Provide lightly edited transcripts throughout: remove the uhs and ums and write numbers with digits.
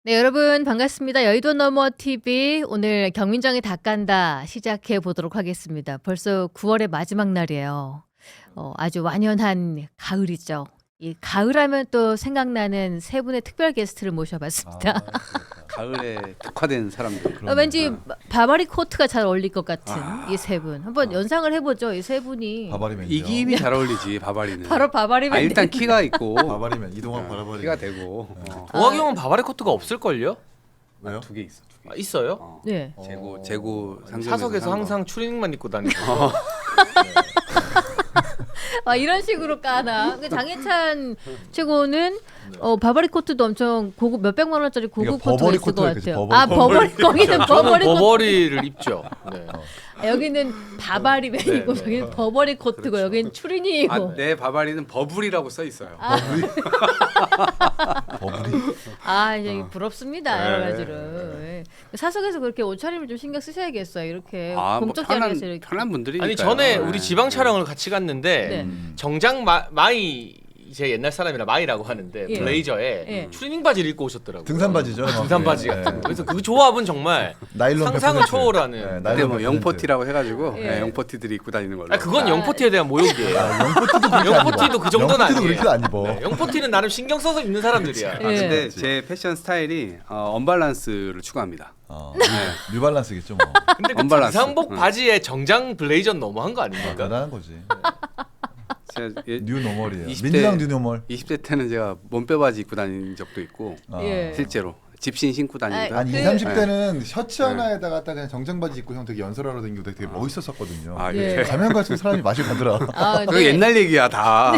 네, 여러분 반갑습니다. 여의도 너머 TV 오늘 경민정의 닭간다 시작해 보도록 하겠습니다. 벌써 9월의 마지막 날이에요. 아주 완연한 가을이죠. 이 가을하면 또 생각나는 세 분의 특별 게스트를 모셔봤습니다. 가을에 특화된 사람들. 왠지 바바리 코트가 잘 어울릴 것 같은 이 세 분. 한번 연상을 해보죠. 이 세 분이. 바바리맨. 이김이 잘 어울리지 바바리는. 바로 바바리맨. 일단 키가 있고 바바리맨 이동환 바바리. 키가 되고. 동학이 형은 바바리 코트가 없을걸요? 왜요? 두 개 있어. 두 개. 아, 있어요? 네. 재고 상점에서 사석에서 산 거. 항상 추리닝만 입고 다니고. 이런 식으로 까나. 장해찬 최고는 바바리 코트도 엄청 고급 몇백만 원짜리 고급 그러니까 코트가 버버리 있을 것 코트가 같아요. 있겠지, 버버리 거기는 저는 버버리 코트. 버버리를 입죠. 네. 여기는 바바리맨이고 네, 네. 여기는 버버리 코트고 그렇죠. 여기는 추리닝이고. 내 바바리는 버블이라고 써 있어요. 버블이. 이제 부럽습니다. 네. 여러 가지로. 예. 사석에서 그렇게 옷차림을 좀 신경 쓰셔야겠어요. 이렇게 뭐 공적 편한 자리에서 이렇게. 편한 분들이니까. 아니 전에 우리 지방 촬영을 같이 갔는데 네. 정장 마이 제 옛날 사람이라 마이라고 하는데 예. 블레이저에 예. 추리닝 바지를 입고 오셨더라고요. 등산 바지죠. 등산 바지 네. 같은 거. 그래서 그 조합은 정말 나일론 상상을 100%. 초월하는. 네, 그때 나일론 뭐 100%. 영포티라고 해가지고 예. 영포티들이 입고 다니는 걸로. 그건 영포티에 대한 모욕이에요. 영포티도 그렇게 안 입어. 영포티도 그 정도는 영포티도 아니에요. 그렇게 안 입어. 네, 영포티는 나름 신경 써서 입는 사람들이야. 예. 근데 제 패션 스타일이 언밸런스를 추구합니다. 뉴발란스겠죠 뭐. 근데 그 언밸런스. 등산복 응. 바지에 정장 블레이저는 너무한 거 아닙니까? 대단한 거지. 제가 뉴노멀이에요. 20대 민주당 뉴노멀. 20대 때는 제가 몸빼 바지 입고 다닌 적도 있고 예. 실제로 집신 신고 다니다가 한 2, 그- 30대는 셔츠 하나에다가 딱 그냥 정장 바지 입고 형 되게 연설하러 다니고 되게 멋있었었거든요. 예. 가면 갈수록 사람이 맛이 가더라. 그거 네. 옛날 얘기야 다.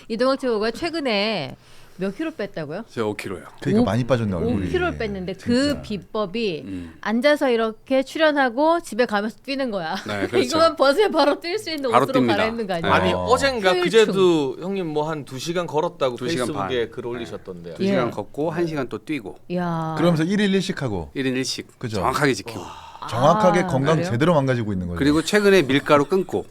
이동학 최고가 최근에 몇 킬로 뺐다고요? 저 5kg요. 그러니까 많이 빠졌네 얼굴이. 5kg를 뺐는데 그 진짜. 비법이 앉아서 이렇게 출연하고 집에 가면서 뛰는 거야. 네, 그렇죠. 이거만 벗으면 바로 뛸 수 있는 바로 옷으로 뜁니다. 갈아입는 거 아니에요? 아니 어젠가 효율충. 그제도 형님 뭐 한 2시간 걸었다고 2시간 페이스북에 반. 글 올리셨던데. 2시간 예. 걷고 1시간 또 뛰고 이야. 그러면서 1일 1식 하고 1인 1식 그죠. 정확하게 지키고 정확하게 건강 그래요? 제대로 망가지고 있는 거죠. 그리고 최근에 밀가루 끊고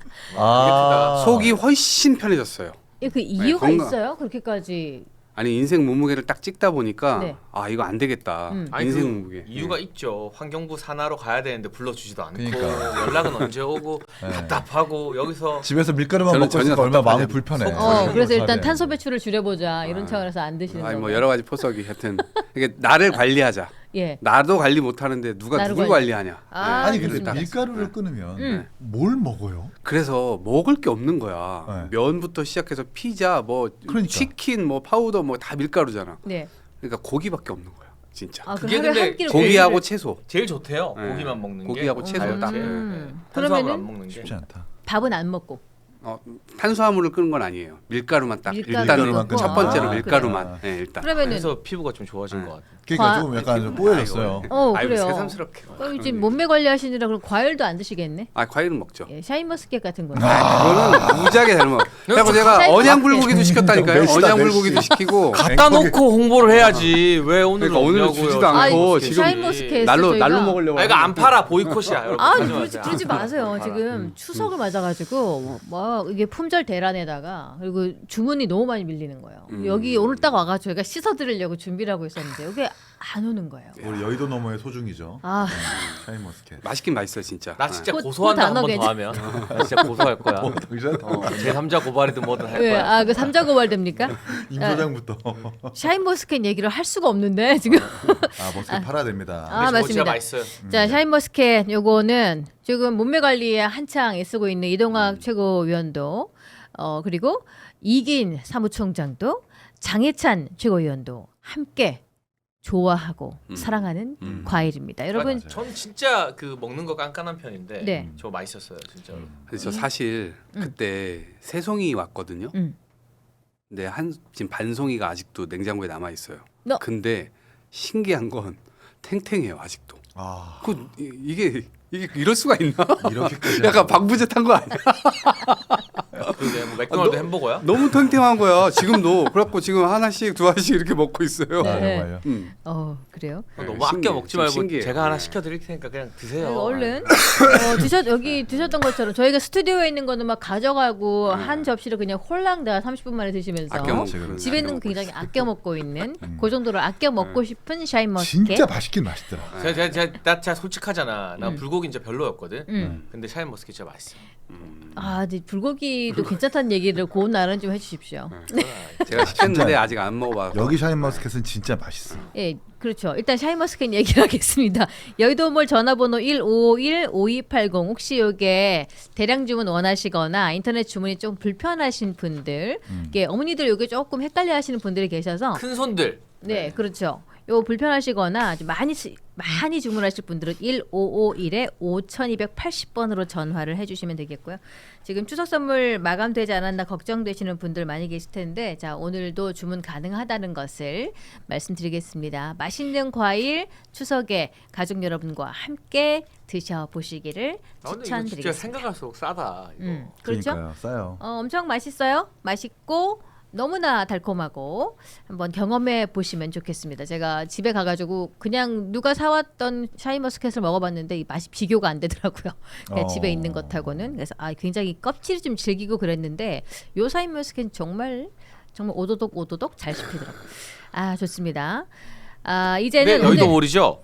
속이 훨씬 편해졌어요. 그 이유가 건강- 있어요? 그렇게까지. 아니 인생 몸무게를 딱 찍다 보니까 네. 이거 안 되겠다. 아니 인생 그 몸무게. 이유가 있죠. 환경부 산하로 가야 되는데 불러주지도 않고 그러니까. 연락은 언제 오고 네. 답답하고 여기서 집에서 밀가루만 저는 먹고 있으니까 전혀 얼마나 마음이 답답하지 불편해. 그래서 일단 잘해. 탄소 배출을 줄여보자 이런 차원에서 안 드시는 아니 거고. 뭐 여러 가지 포석이 하여튼 이게 나를 관리하자. 예. 나도 관리 못 하는데 누가 나를 누굴 관리. 관리하냐. 아니 근데 좋습니다. 밀가루를 끊으면 뭘 먹어요? 그래서 먹을 게 없는 거야. 네. 면부터 시작해서 피자, 뭐 그러니까. 치킨, 뭐 파우더, 뭐 다 밀가루잖아. 네. 그러니까 고기밖에 없는 거야, 진짜. 그게 하루에 근데 한 끼를 고기하고 먹는 채소. 제일 좋대요. 네. 고기만 먹는 게. 고기하고 채소 자연스럽게. 딱. 네. 그러면은 탄수화물 안 먹는 게. 쉽지 않다. 밥은 안 먹고. 탄수화물을 끊은 건 아니에요. 밀가루만 딱. 밀가루만 일단 끊고. 첫 번째로 아, 밀가루만. 네, 일단. 그러면은 그래서 피부가 좀 좋아진 네. 것 같아요. 그러니까 과- 좀 약간 좀 뽀얘졌어요. 아이고 그래요. 새삼스럽게. 그럼 지금 몸매 관리하시느라 그럼 과일도 안 드시겠네? 과일은 먹죠. 예, 샤인머스켓 같은 거. 그거는 무지하게 잘 먹어. 그리고 제가 샤인 언양불고기도 시켰다니까요. 멜시다, 언양불고기도 멜시. 시키고. 갖다 놓고 홍보를 해야지. 왜 오늘 그러니까 오늘은 없냐고요. 주지도 않고 아, 지금 샤인머스켓 날로 저희가- 먹으려고. 이거 안 팔아 보이콧이야. 여러분. 하지 마세요. 그러지 마세요. 안 팔아. 지금 추석을 맞아가지고 막 이게 품절 대란에다가 그리고 주문이 너무 많이 밀리는 거예요. 여기 오늘 딱 와가지고 저희가 씻어드리려고 준비를 하고 있었는데 여기 안 오는 거예요. 우리 여의도 너머의 소중이죠. 샤인머스켓. 맛있긴 맛있어요 진짜. 나 진짜 그 고소한다 단어 한 번 괜찮- 더 하면 나 진짜 고소할 거야. 제 3자 고발이든 뭐든 할 왜? 거야. 그 삼자 고발 됩니까? 임 소장부터. 샤인머스켓 얘기를 할 수가 없는데 지금. 머스켓 팔아야 됩니다. 아, 근데 진짜 맞습니다. 맛있어요. 자, 샤인머스켓 요거는 지금 몸매 관리에 한창 애쓰고 있는 이동학 최고위원도 그리고 이긴 사무총장도 장해찬 최고위원도 함께 좋아하고 사랑하는 과일입니다. 여러분, 맞아요. 전 진짜 그 먹는 거 깐깐한 편인데 네. 저 맛있었어요 진짜로. 근데 저 사실 그때 세 송이 왔거든요. 근데 지금 반 송이가 아직도 냉장고에 남아 있어요. 근데 신기한 건 탱탱해요 아직도. 아, 이게 이럴 수가 있나? 이렇게까지 약간 방부제 탄 거 아니야? 그게 뭐 맥도날드 햄버거야? 너무 탱탱한 거야. 지금도. 그래갖고 지금 하나씩 두 알씩 이렇게 먹고 있어요. 네. 맞아요. 그래요? 너무 신기해. 아껴 먹지 말고 신기해. 제가 하나 시켜드릴 테니까 그냥 드세요. 얼른 여기 드셨던 것처럼 저희가 스튜디오에 있는 거는 막 가져가고 한 접시를 그냥 홀랑 다 30분 만에 드시면서 아껴 먹고 집에 있는 거 아껴 굉장히 아껴 먹고 있는 그 정도로 아껴 먹고 싶은 샤인머스켓. 진짜 맛있긴 맛있더라. 나 진짜 솔직하잖아. 나 불고기 진짜 별로였거든. 근데 샤인머스켓 진짜 맛있어. 근데 불고기도 괜찮다는 얘기를 고운 날은 좀 해주십시오. 제가 시켰는데 진짜. 아직 안 먹어봐서. 여기 샤인머스켓은 진짜 맛있어. 예, 그렇죠. 일단 샤인머스켓 얘기를 하겠습니다. 여의도몰 전화번호 1551-5280 혹시 요게 대량 주문 원하시거나 인터넷 주문이 좀 불편하신 분들, 이게 어머니들 요게 조금 헷갈려 하시는 분들이 계셔서 큰 손들. 네, 그렇죠. 요 불편하시거나 좀 많이 주문하실 분들은 1551-5280번으로 전화를 해주시면 되겠고요. 지금 추석 선물 마감되지 않았나 걱정되시는 분들 많이 계실 텐데, 자 오늘도 주문 가능하다는 것을 말씀드리겠습니다. 맛있는 과일 추석에 가족 여러분과 함께 드셔보시기를 근데 이거 진짜 추천드리겠습니다. 생각할수록 싸다. 이거. 그렇죠? 그러니까요. 싸요. 엄청 맛있어요. 맛있고 너무나 달콤하고 한번 경험해 보시면 좋겠습니다. 제가 집에 가가지고 그냥 누가 사왔던 샤인머스켓을 먹어봤는데 이 맛이 비교가 안 되더라고요. 그냥 집에 있는 것하고는. 그래서 굉장히 껍질이 좀 질기고 그랬는데 요 샤인머스켓은 정말 오도독 잘 씹히더라고요. 좋습니다. 이제는 네, 여의도몰이죠?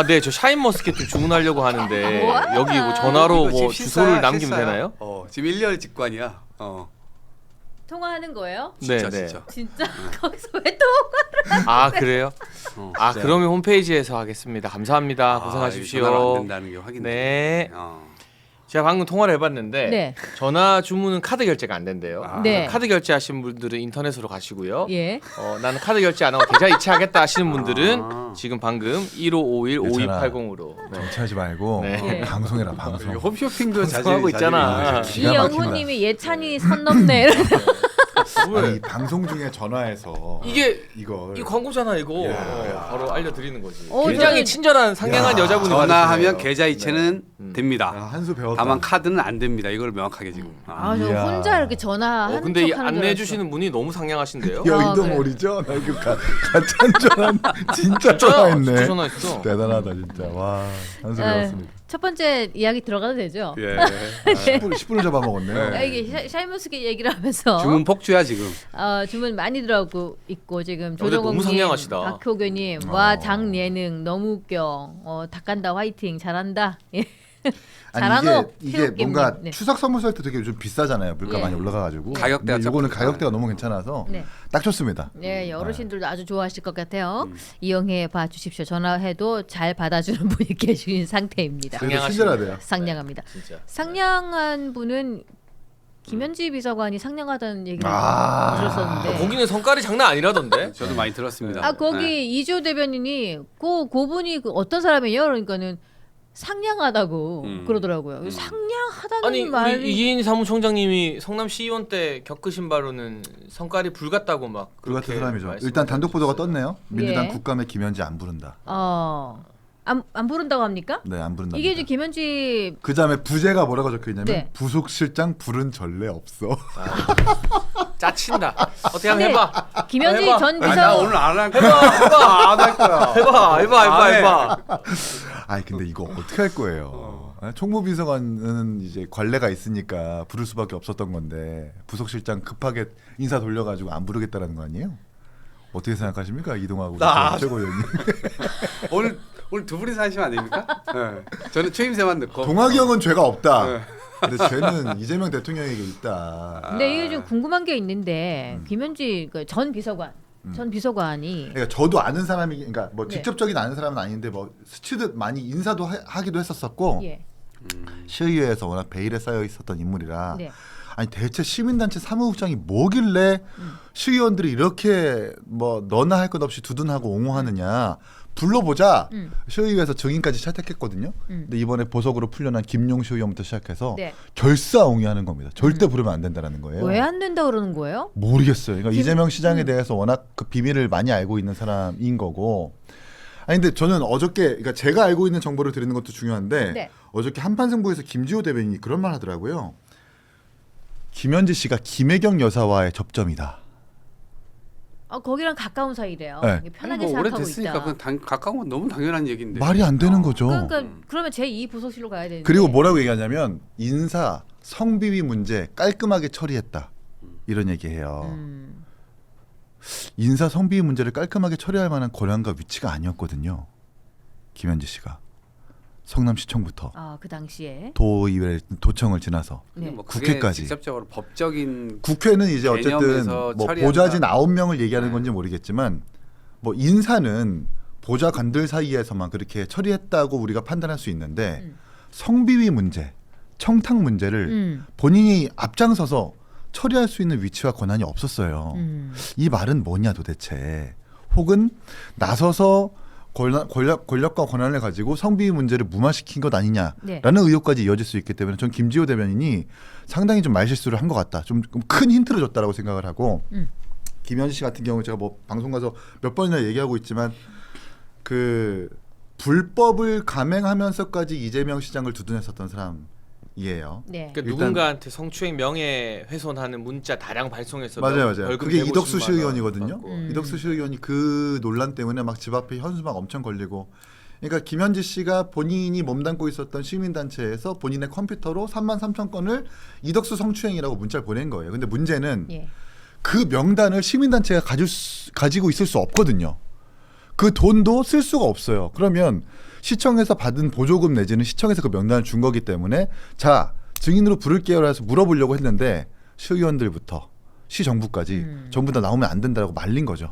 네, 저 샤인머스켓 좀 주문하려고 하는데 여기 뭐 전화로 이거 뭐 지금 주소를 남기면 실사야. 되나요? 지금 1년 직관이야. 통화하는 거예요? 진짜 네. 진짜. 진짜 거기서 왜 또? 그래요? 그러면 홈페이지에서 하겠습니다. 감사합니다. 고생하십시오. 전화로 안 된다는 게 확인돼. 네. 제가 방금 통화를 해봤는데 네. 전화 주문은 카드 결제가 안 된대요. 네. 카드 결제하신 분들은 인터넷으로 가시고요. 예. 나는 카드 결제 안 하고 계좌 이체하겠다 하시는 분들은 지금 방금 1551-5280으로 정치하지 말고 네. 방송해라 방송. 홈쇼핑도 방송하고 있잖아. 기가 막힌다. 이영호님이 예찬이 선 넘네. 아니 방송 중에 전화해서 이게 이걸 이 광고잖아 이거. 야. 바로 알려드리는 거지. 저는- 굉장히 친절한 상냥한 야. 여자분이 전화하면 받으시네요. 계좌 이체는 됩니다. 한수 배웠다. 다만 카드는 안 됩니다. 이걸 명확하게 지금. 저 이야. 혼자 이렇게 전화하는 근데 이 척 하는 줄 안내해 알았어. 주시는 분이 너무 상냥하신데요. 여의도몰이죠? 나 이거 가짜 전화 진짜 전화했네. 진짜 전화했어. 대단하다 진짜. 와 한수 네. 배웠습니다. 첫 번째 이야기 들어가도 되죠? 예. 10분을 잡아먹었네요. 이게 샤인머스켓 얘기를 하면서 주문 폭주야 지금. 주문 많이 들어가고 있고 지금 근데 너무 조정욱님, 상냥하시다. 박효교님, 와 장예능 너무 웃겨. 닭간다 화이팅 잘한다. 예. 잘하노. 이게 태국김님. 뭔가 네. 추석 선물 살 때 되게 좀 비싸잖아요. 물가 예. 많이 올라가가지고. 가격대가 근데 이거는 좀 가격대가 너무 괜찮아서 네. 딱 좋습니다. 네, 어르신들도 아주 좋아하실 것 같아요. 이용해 봐 주십시오. 전화해도 잘 받아주는 분이 계신 상태입니다. 되게 상냥하시네. 친절하대요. 상냥합니다. 진짜. 상냥한 분은 김현지 비서관이 상냥하다는 얘기를 아. 들었었는데. 거기는 성깔이 장난 아니라던데. 저도 많이 들었습니다. 거기 네. 이조 대변인이 그분이 어떤 사람이에요? 그러니까는 상냥하다고 그러더라고요. 상냥하다는 아니 말이 우리 이기인 사무총장님이 성남 시의원 때 겪으신 바로는 성깔이 불같다고 막 불같은 그렇게 사람이죠. 말씀하셨어요. 일단 단독 보도가 떴네요. 민주당 예. 국감에 김현지 안 부른다. 안 부른다고 합니까? 네, 안 부른다. 이게 이제 김현지 그 다음에 부제가 뭐라고 적혀 있냐면 네. 부속실장 부른 전례 없어. 짜친다. 어떻게 한번 근데 해봐. 김현지 해봐. 전 나 비서 오늘 안 할 거야. 안 할 거야. 해봐. 아니 근데 이거 어떻게 할 거예요? 총무비서관은 이제 관례가 있으니까 부를 수밖에 없었던 건데 부속실장 급하게 인사 돌려가지고 안 부르겠다라는 거 아니에요? 어떻게 생각하십니까 이동하고 최고위원님? 오늘 두 분이서 하시면 안 됩니까? 네. 저는 최임새만 넣고. 동학이 형은 죄가 없다. 네. 근데 죄는 이재명 대통령에게 있다. 근데 이게 좀 궁금한 게 있는데 김현지 전 비서관이 그러니까 저도 아는 사람이, 그러니까 뭐 네. 직접적인 아는 사람은 아닌데 뭐 스치듯 많이 인사도 하기도 했었었고 예. 시의회에서 워낙 베일에 쌓여 있었던 인물이라. 네. 아니 대체 시민단체 사무국장이 뭐길래 시의원들이 이렇게 뭐 너나 할 것 없이 두둔하고 옹호하느냐. 불러보자. 시의회에서 증인까지 채택했거든요. 근데 이번에 보석으로 풀려난 김용 시의원부터 시작해서 네. 결사옹위하는 겁니다. 절대 부르면 안 된다는 거예요. 왜 안 된다 그러는 거예요? 모르겠어요. 그러니까 이재명 시장에 대해서 워낙 그 비밀을 많이 알고 있는 사람인 거고. 아니 근데 저는 어저께, 그러니까 제가 알고 있는 정보를 드리는 것도 중요한데 네. 어저께 한판승부에서 김지호 대변인이 그런 말 하더라고요. 김현지 씨가 김혜경 여사와의 접점이다. 거기랑 가까운 사이래요. 네. 편하게 뭐 생각하고 오래됐으니까 있다. 그건 가까운 건 너무 당연한 얘기인데. 말이 안 되는 거죠. 그러니까 그러면 제2 부속실로 가야 되는데. 그리고 뭐라고 얘기하냐면 인사 성비위 문제 깔끔하게 처리했다 이런 얘기해요. 인사 성비위 문제를 깔끔하게 처리할 만한 권한과 위치가 아니었거든요. 김현지 씨가 성남시청부터 그 당시에 도의회 도청을 지나서 네. 뭐 그게 국회까지. 직접적으로 법적인 국회는 이제 어쨌든 개념에서 뭐 처리한다. 보좌진 9명을 얘기하는 네. 건지 모르겠지만 뭐 인사는 보좌관들 사이에서만 그렇게 처리했다고 우리가 판단할 수 있는데 성비위 문제, 청탁 문제를 본인이 앞장서서 처리할 수 있는 위치와 권한이 없었어요. 이 말은 뭐냐 도대체. 혹은 나서서 권력과 권한을 가지고 성비위 문제를 무마시킨 것 아니냐라는 네. 의혹까지 이어질 수 있기 때문에 전 김지호 대변인이 상당히 좀 말실수를 한 것 같다. 좀 큰 힌트를 줬다라고 생각을 하고 김현지 씨 같은 경우 제가 뭐 방송 가서 몇 번이나 얘기하고 있지만 그 불법을 감행하면서까지 이재명 시장을 두둔했었던 사람이에요. 네. 그러니까 일단- 누군가한테 성추행 명예훼손하는 문자 다량 발송해서 맞아요. 벌금 그게 150만 이덕수 원 시의원이거든요. 받고. 이덕수 시의원이 그 논란 때문에 막 집 앞에 현수막 엄청 걸리고. 그러니까 김현지 씨가 본인이 몸담고 있었던 시민단체에서 본인의 컴퓨터로 33,000건을 이덕수 성추행이라고 문자를 보낸 거예요. 근데 문제는 예. 그 명단을 시민단체가 가지고 있을 수 없거든요. 그 돈도 쓸 수가 없어요. 그러면 시청에서 받은 보조금 내지는 시청에서 그 명단을 준 거기 때문에 자 증인으로 부를게요 해서 물어보려고 했는데 시의원들부터 시정부까지 전부 다 나오면 안 된다고 말린 거죠.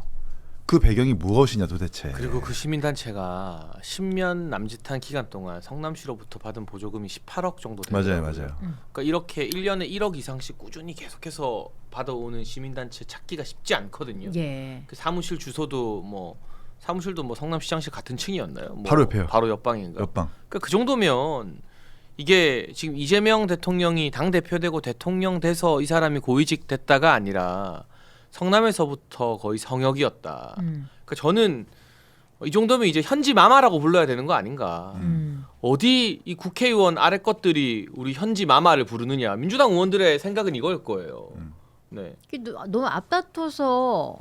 그 배경이 무엇이냐 도대체. 그리고 그 시민단체가 10년 남짓한 기간 동안 성남시로부터 받은 보조금이 18억 정도 되더라고요. 맞아요. 그러니까 이렇게 1년에 1억 이상씩 꾸준히 계속해서 받아오는 시민단체 찾기가 쉽지 않거든요. 예. 그 사무실 주소도 뭐 사무실도 뭐 성남시장실 같은 층이었나요? 뭐 바로 옆에요. 바로 옆방인가? 옆방. 그러니까 그 정도면 이게 지금 이재명 대통령이 당 대표 되고 대통령 돼서 이 사람이 고위직 됐다가 아니라 성남에서부터 거의 성역이었다. 그러니까 저는 이 정도면 이제 현지 마마라고 불러야 되는 거 아닌가. 어디 이 국회의원 아래 것들이 우리 현지 마마를 부르느냐. 민주당 의원들의 생각은 이걸 거예요. 네. 너무 앞다퉈서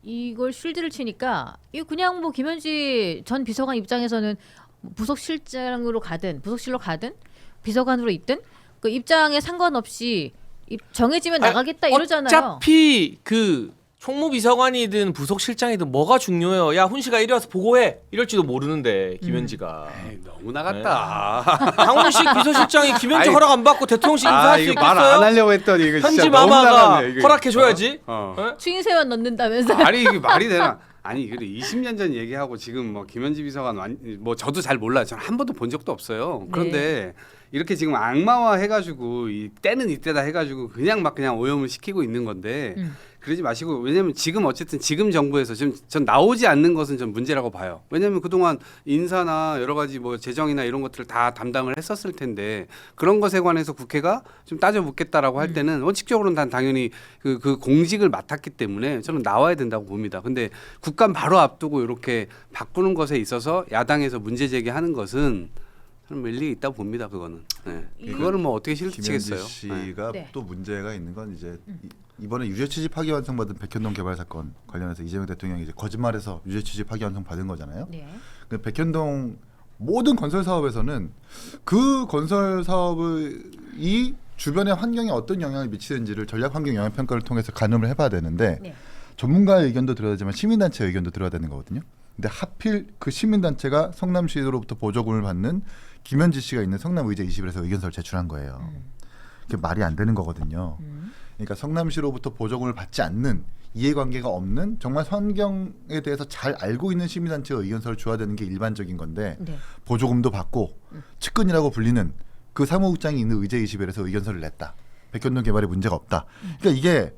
이걸 실드를 치니까 이거 그냥 뭐 김현지 전 비서관 입장에서는 부속실장으로 가든 부속실로 가든 비서관으로 있든 그 입장에 상관없이 정해지면 나가겠다 이러잖아요. 어차피 그 총무비서관이든 부속실장이든 뭐가 중요해요. 야 훈씨가 이리 와서 보고해. 이럴지도 모르는데 김현지가. 에이, 너무 나갔다. 강훈식 비서실장이 김현지 아이, 허락 안 받고 대통령실 인사할 수 이거 있겠어요? 말 안 하려고 했더니 이거 현지 진짜 너무 마마가 나갔네, 이거. 허락해줘야지. 추인세원 넣는다면서. 아니 이게 말이 되나? 아니 그래 20년 전 얘기하고 지금 뭐 김현지 비서관 뭐 저도 잘 몰라요. 저는 한 번도 본 적도 없어요. 그런데 이렇게 지금 악마화 해가지고 이 때는 이때다 해가지고 그냥 오염을 시키고 있는 건데 그러지 마시고 왜냐면 지금 어쨌든 지금 정부에서 지금 전 나오지 않는 것은 전 문제라고 봐요. 왜냐면 그동안 인사나 여러 가지 뭐 재정이나 이런 것들을 다 담당을 했었을 텐데 그런 것에 관해서 국회가 좀 따져 묻겠다라고 할 때는 원칙적으로는 단 당연히 그 공직을 맡았기 때문에 저는 나와야 된다고 봅니다. 근데 국감 바로 앞두고 이렇게 바꾸는 것에 있어서 야당에서 문제 제기하는 것은 저는 일리 있다고 봅니다. 그거는. 네. 그거는 뭐 어떻게 실치겠어요. 김현지 씨가 네. 또 문제가 있는 건 이제 이번에 유죄 취지 파기환송받은 백현동 개발 사건 관련해서 이재명 대통령이 이제 거짓말해서 유죄 취지 파기환송 받은 거잖아요. 네. 그 백현동 모든 건설 사업에서는 그 건설 사업이 주변의 환경에 어떤 영향을 미치는지를 전략 환경 영향 평가를 통해서 가늠을 해봐야 되는데 네. 전문가의 의견도 들어야 되지만 시민단체 의견도 들어야 되는 거거든요. 근데 하필 그 시민단체가 성남시로부터 보조금을 받는 김현지 씨가 있는 성남의제 21에서 의견서를 제출한 거예요. 그게 말이 안 되는 거거든요. 그러니까 성남시로부터 보조금을 받지 않는 이해관계가 없는 정말 환경에 대해서 잘 알고 있는 시민단체가 의견서를 줘야 되는 게 일반적인 건데 네. 보조금도 받고 측근이라고 불리는 그 사무국장이 있는 의제 21에서 의견서를 냈다. 백현동 개발에 문제가 없다. 그러니까 이게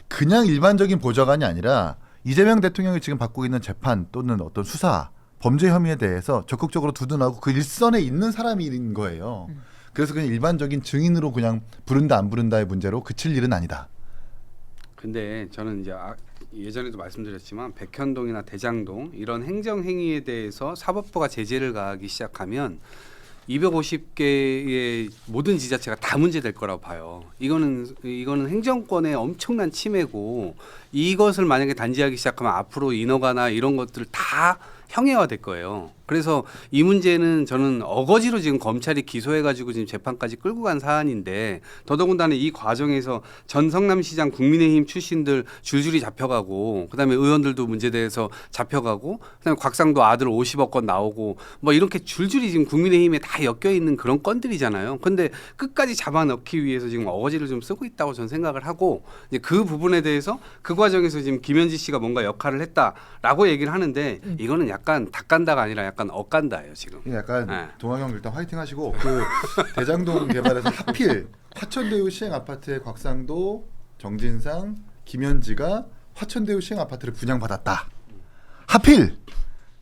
그냥 일반적인 보좌관이 아니라 이재명 대통령이 지금 받고 있는 재판 또는 어떤 수사 범죄 혐의에 대해서 적극적으로 두둔하고 그 일선에 있는 사람인 거예요. 그래서 그냥 일반적인 증인으로 그냥 부른다 안 부른다의 문제로 그칠 일은 아니다. 근데 저는 이제 예전에도 말씀드렸지만 백현동이나 대장동 이런 행정 행위에 대해서 사법부가 제재를 가하기 시작하면 250개의 모든 지자체가 다 문제될 거라고 봐요. 이거는 행정권의 엄청난 침해고 이것을 만약에 단지하기 시작하면 앞으로 인허가나 이런 것들 다 형해화될 거예요. 그래서 이 문제는 저는 어거지로 지금 검찰이 기소해가지고 지금 재판까지 끌고 간 사안인데 더더군다나 이 과정에서 전 성남시장 국민의힘 출신들 줄줄이 잡혀가고 그다음에 의원들도 문제돼서 잡혀가고 그다음에 곽상도 아들 50억 건 나오고 뭐 이렇게 줄줄이 지금 국민의힘에 다 엮여 있는 그런 건들이잖아요. 근데 끝까지 잡아넣기 위해서 지금 어거지를 좀 쓰고 있다고 저는 생각을 하고 이제 그 부분에 대해서 그 과정에서 지금 김현지 씨가 뭔가 역할을 했다라고 얘기를 하는데 이거는 약간 닭간다가 아니라 약간 엇간다예요 지금. 약간 네. 동학형 일단 화이팅 하시고 그 대장동 개발에서 하필 화천대유 시행 아파트의 곽상도, 정진상, 김현지가 화천대유 시행 아파트를 분양받았다. 하필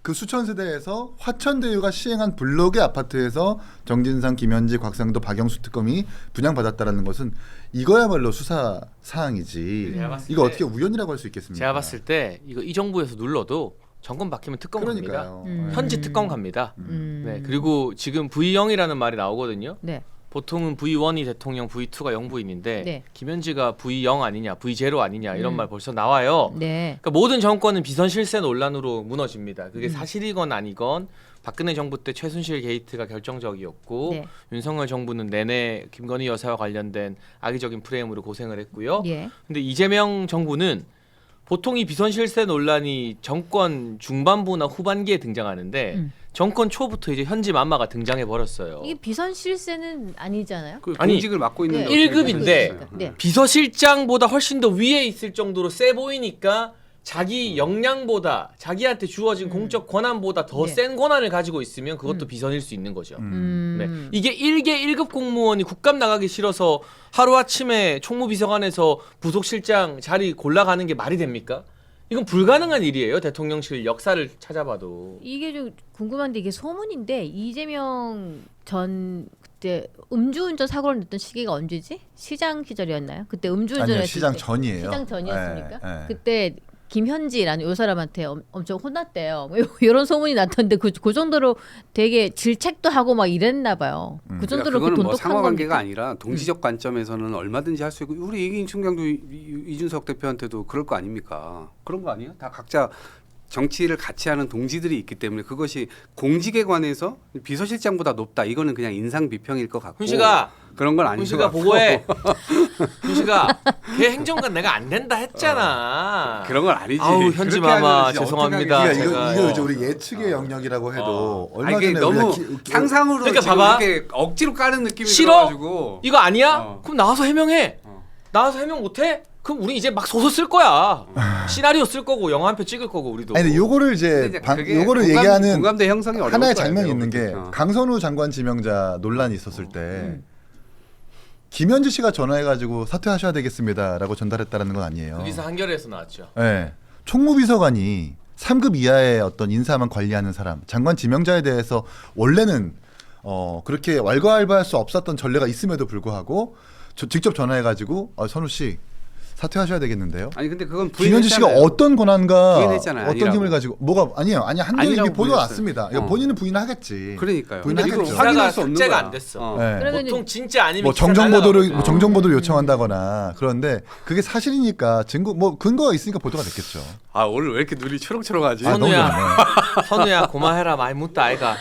그 수천 세대에서 화천대유가 시행한 블록의 아파트에서 정진상, 김현지, 곽상도, 박영수 특검이 분양받았다라는 것은 이거야말로 수사 사항이지. 제가 봤을 이거 때- 어떻게 우연이라고 할 수 있겠습니까? 제가 봤을 때 이거 이 정부에서 눌러도 정권 바뀌면 특검 갑니다. 그러니까요. 현지 특검 갑니다. 음. 네, 그리고 지금 V0이라는 말이 나오거든요. 네. 보통은 V1이 대통령, V2가 영부인인데 네. 김현지가 V0 아니냐, V0 아니냐 이런 말 벌써 나와요. 네. 그러니까 모든 정권은 비선 실세 논란으로 무너집니다. 그게 사실이건 아니건 박근혜 정부 때 최순실 게이트가 결정적이었고 네. 윤석열 정부는 내내 김건희 여사와 관련된 악의적인 프레임으로 고생을 했고요. 예. 근데 이재명 정부는 보통 이 비선 실세 논란이 정권 중반부나 후반기에 등장하는데 정권 초부터 이제 현지 맘마가 등장해 버렸어요. 이게 비선 실세는 아니잖아요. 그 아니, 공직을 맡고 있는 네. 게 어떻게 1급인데 되겠어요? 네. 비서실장보다 훨씬 더 위에 있을 정도로 세 보이니까 자기 역량보다 자기한테 주어진 공적 권한보다 더 네. 센 권한을 가지고 있으면 그것도 비선일 수 있는 거죠. 네. 음. 이게 1개 1급 공무원이 국감 나가기 싫어서 하루아침에 총무비서관에서 부속실장 자리 골라가는 게 말이 됩니까? 이건 불가능한 일이에요. 대통령실 역사를 찾아봐도. 이게 좀 궁금한데 이게 소문인데 이재명 전 그때 음주운전 사고를 냈던 시기가 언제지? 시장 시절이었나요? 그때 아니요, 음주운전했을 시장 때. 전이에요. 시장 전이었습니까? 예, 예. 그때 김현지라는 요 사람한테 엄청 혼났대요. 이런 소문이 났던데 그 정도로 되게 질책도 하고 막 이랬나 봐요. 그 정도로 그 그거는 뭐 돈독한 상호관계가 겁니까? 아니라 동시적 관점에서는 얼마든지 할 수 있고 우리 이기인 총장도 이준석 대표한테도 그럴 거 아닙니까? 그런 거 아니에요? 다 각자 정치를 같이 하는 동지들이 있기 때문에 그것이 공직에 관해서 비서실장보다 높다. 이거는 그냥 인상 비평일 것 같고 훈시가 그런 건 아닌 것 훈시가 같고 보고해. 훈시가 걔 행정관 내가 안 된다 했잖아. 그런 건 아니지. 아우, 현지 그렇게 마마, 하면 진짜 죄송합니다. 어떡하겠어요. 그러니까 제가 이거 이제 우리 예측의 영역이라고 해도 얼마 아니, 이게 전에 너무 우리가 상상으로 그러니까 지금 봐봐. 이렇게 억지로 까는 느낌이 싫어? 들어가지고 이거 아니야? 어. 그럼 나와서 해명해. 나와서 해명 못해? 그럼 우리 이제 막 소설 쓸 거야. 시나리오 쓸 거고 영화 한 편 찍을 거고 우리도. 아니 근데 요거를 근데 이제 이제 그게 요거를 얘기하는 공감대 형성이 어려울 하나의 거예요, 장면이 내가 있는 볼 게 때. 어. 강선우 장관 지명자 논란이 있었을 때 김현지 씨가 전화해가지고 사퇴하셔야 되겠습니다라고 전달했다라는 건 아니에요. 그 기사 한겨레에서 나왔죠. 네. 총무비서관이 3급 이하의 어떤 인사만 관리하는 사람, 장관 지명자에 대해서 원래는 그렇게 왈가왈부할 수 없었던 전례가 있음에도 불구하고 직접 전화해가지고 선우 씨 사퇴하셔야 되겠는데요. 아니 근데 그건 김현지 씨가 부인했잖아요. 어떤 권한과 부인했잖아요, 어떤 아니라고. 힘을 가지고 뭐가 아니에요. 한겨레 아니라고 이미 보도가 부인했어요. 왔습니다. 이거 본인은 부인하겠지. 그러니까 부인을 근데 이거 하겠죠. 확인할 수 없는 삭제가 거야. 안 됐어. 네. 그러면은 보통 진짜 아니면 뭐 기사 정정보도를 날라가거든. 정정보도를 요청한다거나 그런데 그게 사실이니까 증거 뭐 근거가 있으니까 보도가 됐겠죠. 아 오늘 왜 이렇게 눈이 초롱초롱하지? 너무 선우야. 좋네. 선우야 고마해라 많이 묻다 아이가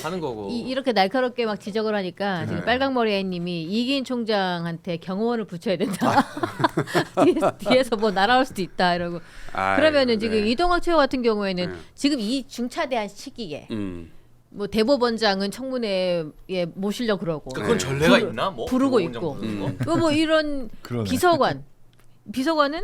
하는 거고. 이렇게 날카롭게 막 지적을 하니까 지금 빨강머리 애님이 이기인 총장한테 경호원을 붙여야 된다. 뒤에서 뭐 날아올 수도 있다 이러고. 그러면은 지금 이동학 최고 같은 경우에는 네. 지금 이 중차대한 시기에 음. 뭐 대법원장은 청문회에 모시려 그러고 그건 전례가 있나? 뭐 부르고 공원장 있고. 부르는 거? 뭐 이런 그러네. 비서관은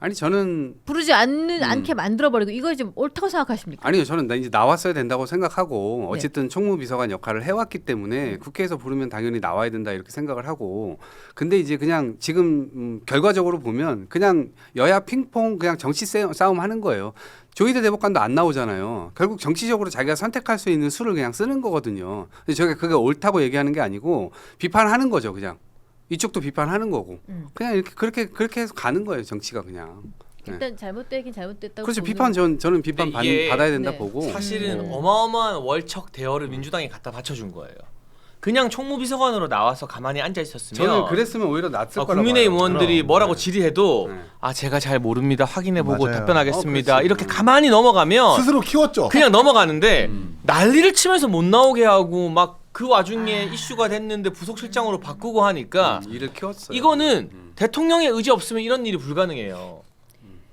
아니 저는 부르지 않게 만들어버리고 이거 지금 옳다고 생각하십니까? 아니요 저는 이제 나왔어야 된다고 생각하고 어쨌든 총무비서관 역할을 해왔기 때문에 국회에서 부르면 당연히 나와야 된다 이렇게 생각을 하고 근데 이제 그냥 지금 결과적으로 보면 그냥 여야 핑퐁 그냥 정치 싸움 하는 거예요. 조희대 대법관도 안 나오잖아요. 결국 정치적으로 자기가 선택할 수 있는 수를 그냥 쓰는 거거든요. 근데 저게 그게 옳다고 얘기하는 게 아니고 비판하는 거죠 그냥. 이쪽도 비판하는 거고 그냥 이렇게 그렇게 해서 가는 거예요 정치가 그냥 일단 잘못되긴 잘못됐다고. 그렇죠. 보는- 비판 저는 비판 근데 이게 받아야 된다 네. 보고. 사실은 음. 어마어마한 월척 대어를 민주당이 갖다 바쳐준 거예요. 그냥 총무비서관으로 나와서 가만히 앉아 있었으면 저는 그랬으면 오히려 낫을 거라고. 국민의힘 봐요. 의원들이 그럼. 뭐라고 네. 질의해도 네. 제가 잘 모릅니다. 확인해보고 맞아요. 답변하겠습니다. 그렇지. 이렇게 가만히 넘어가면 스스로 키웠죠. 그냥 넘어가는데 음. 난리를 치면서 못 나오게 하고 막 그 와중에 이슈가 됐는데 부속실장으로 바꾸고 하니까 일을 키웠어요. 이거는 대통령의 의지 없으면 이런 일이 불가능해요.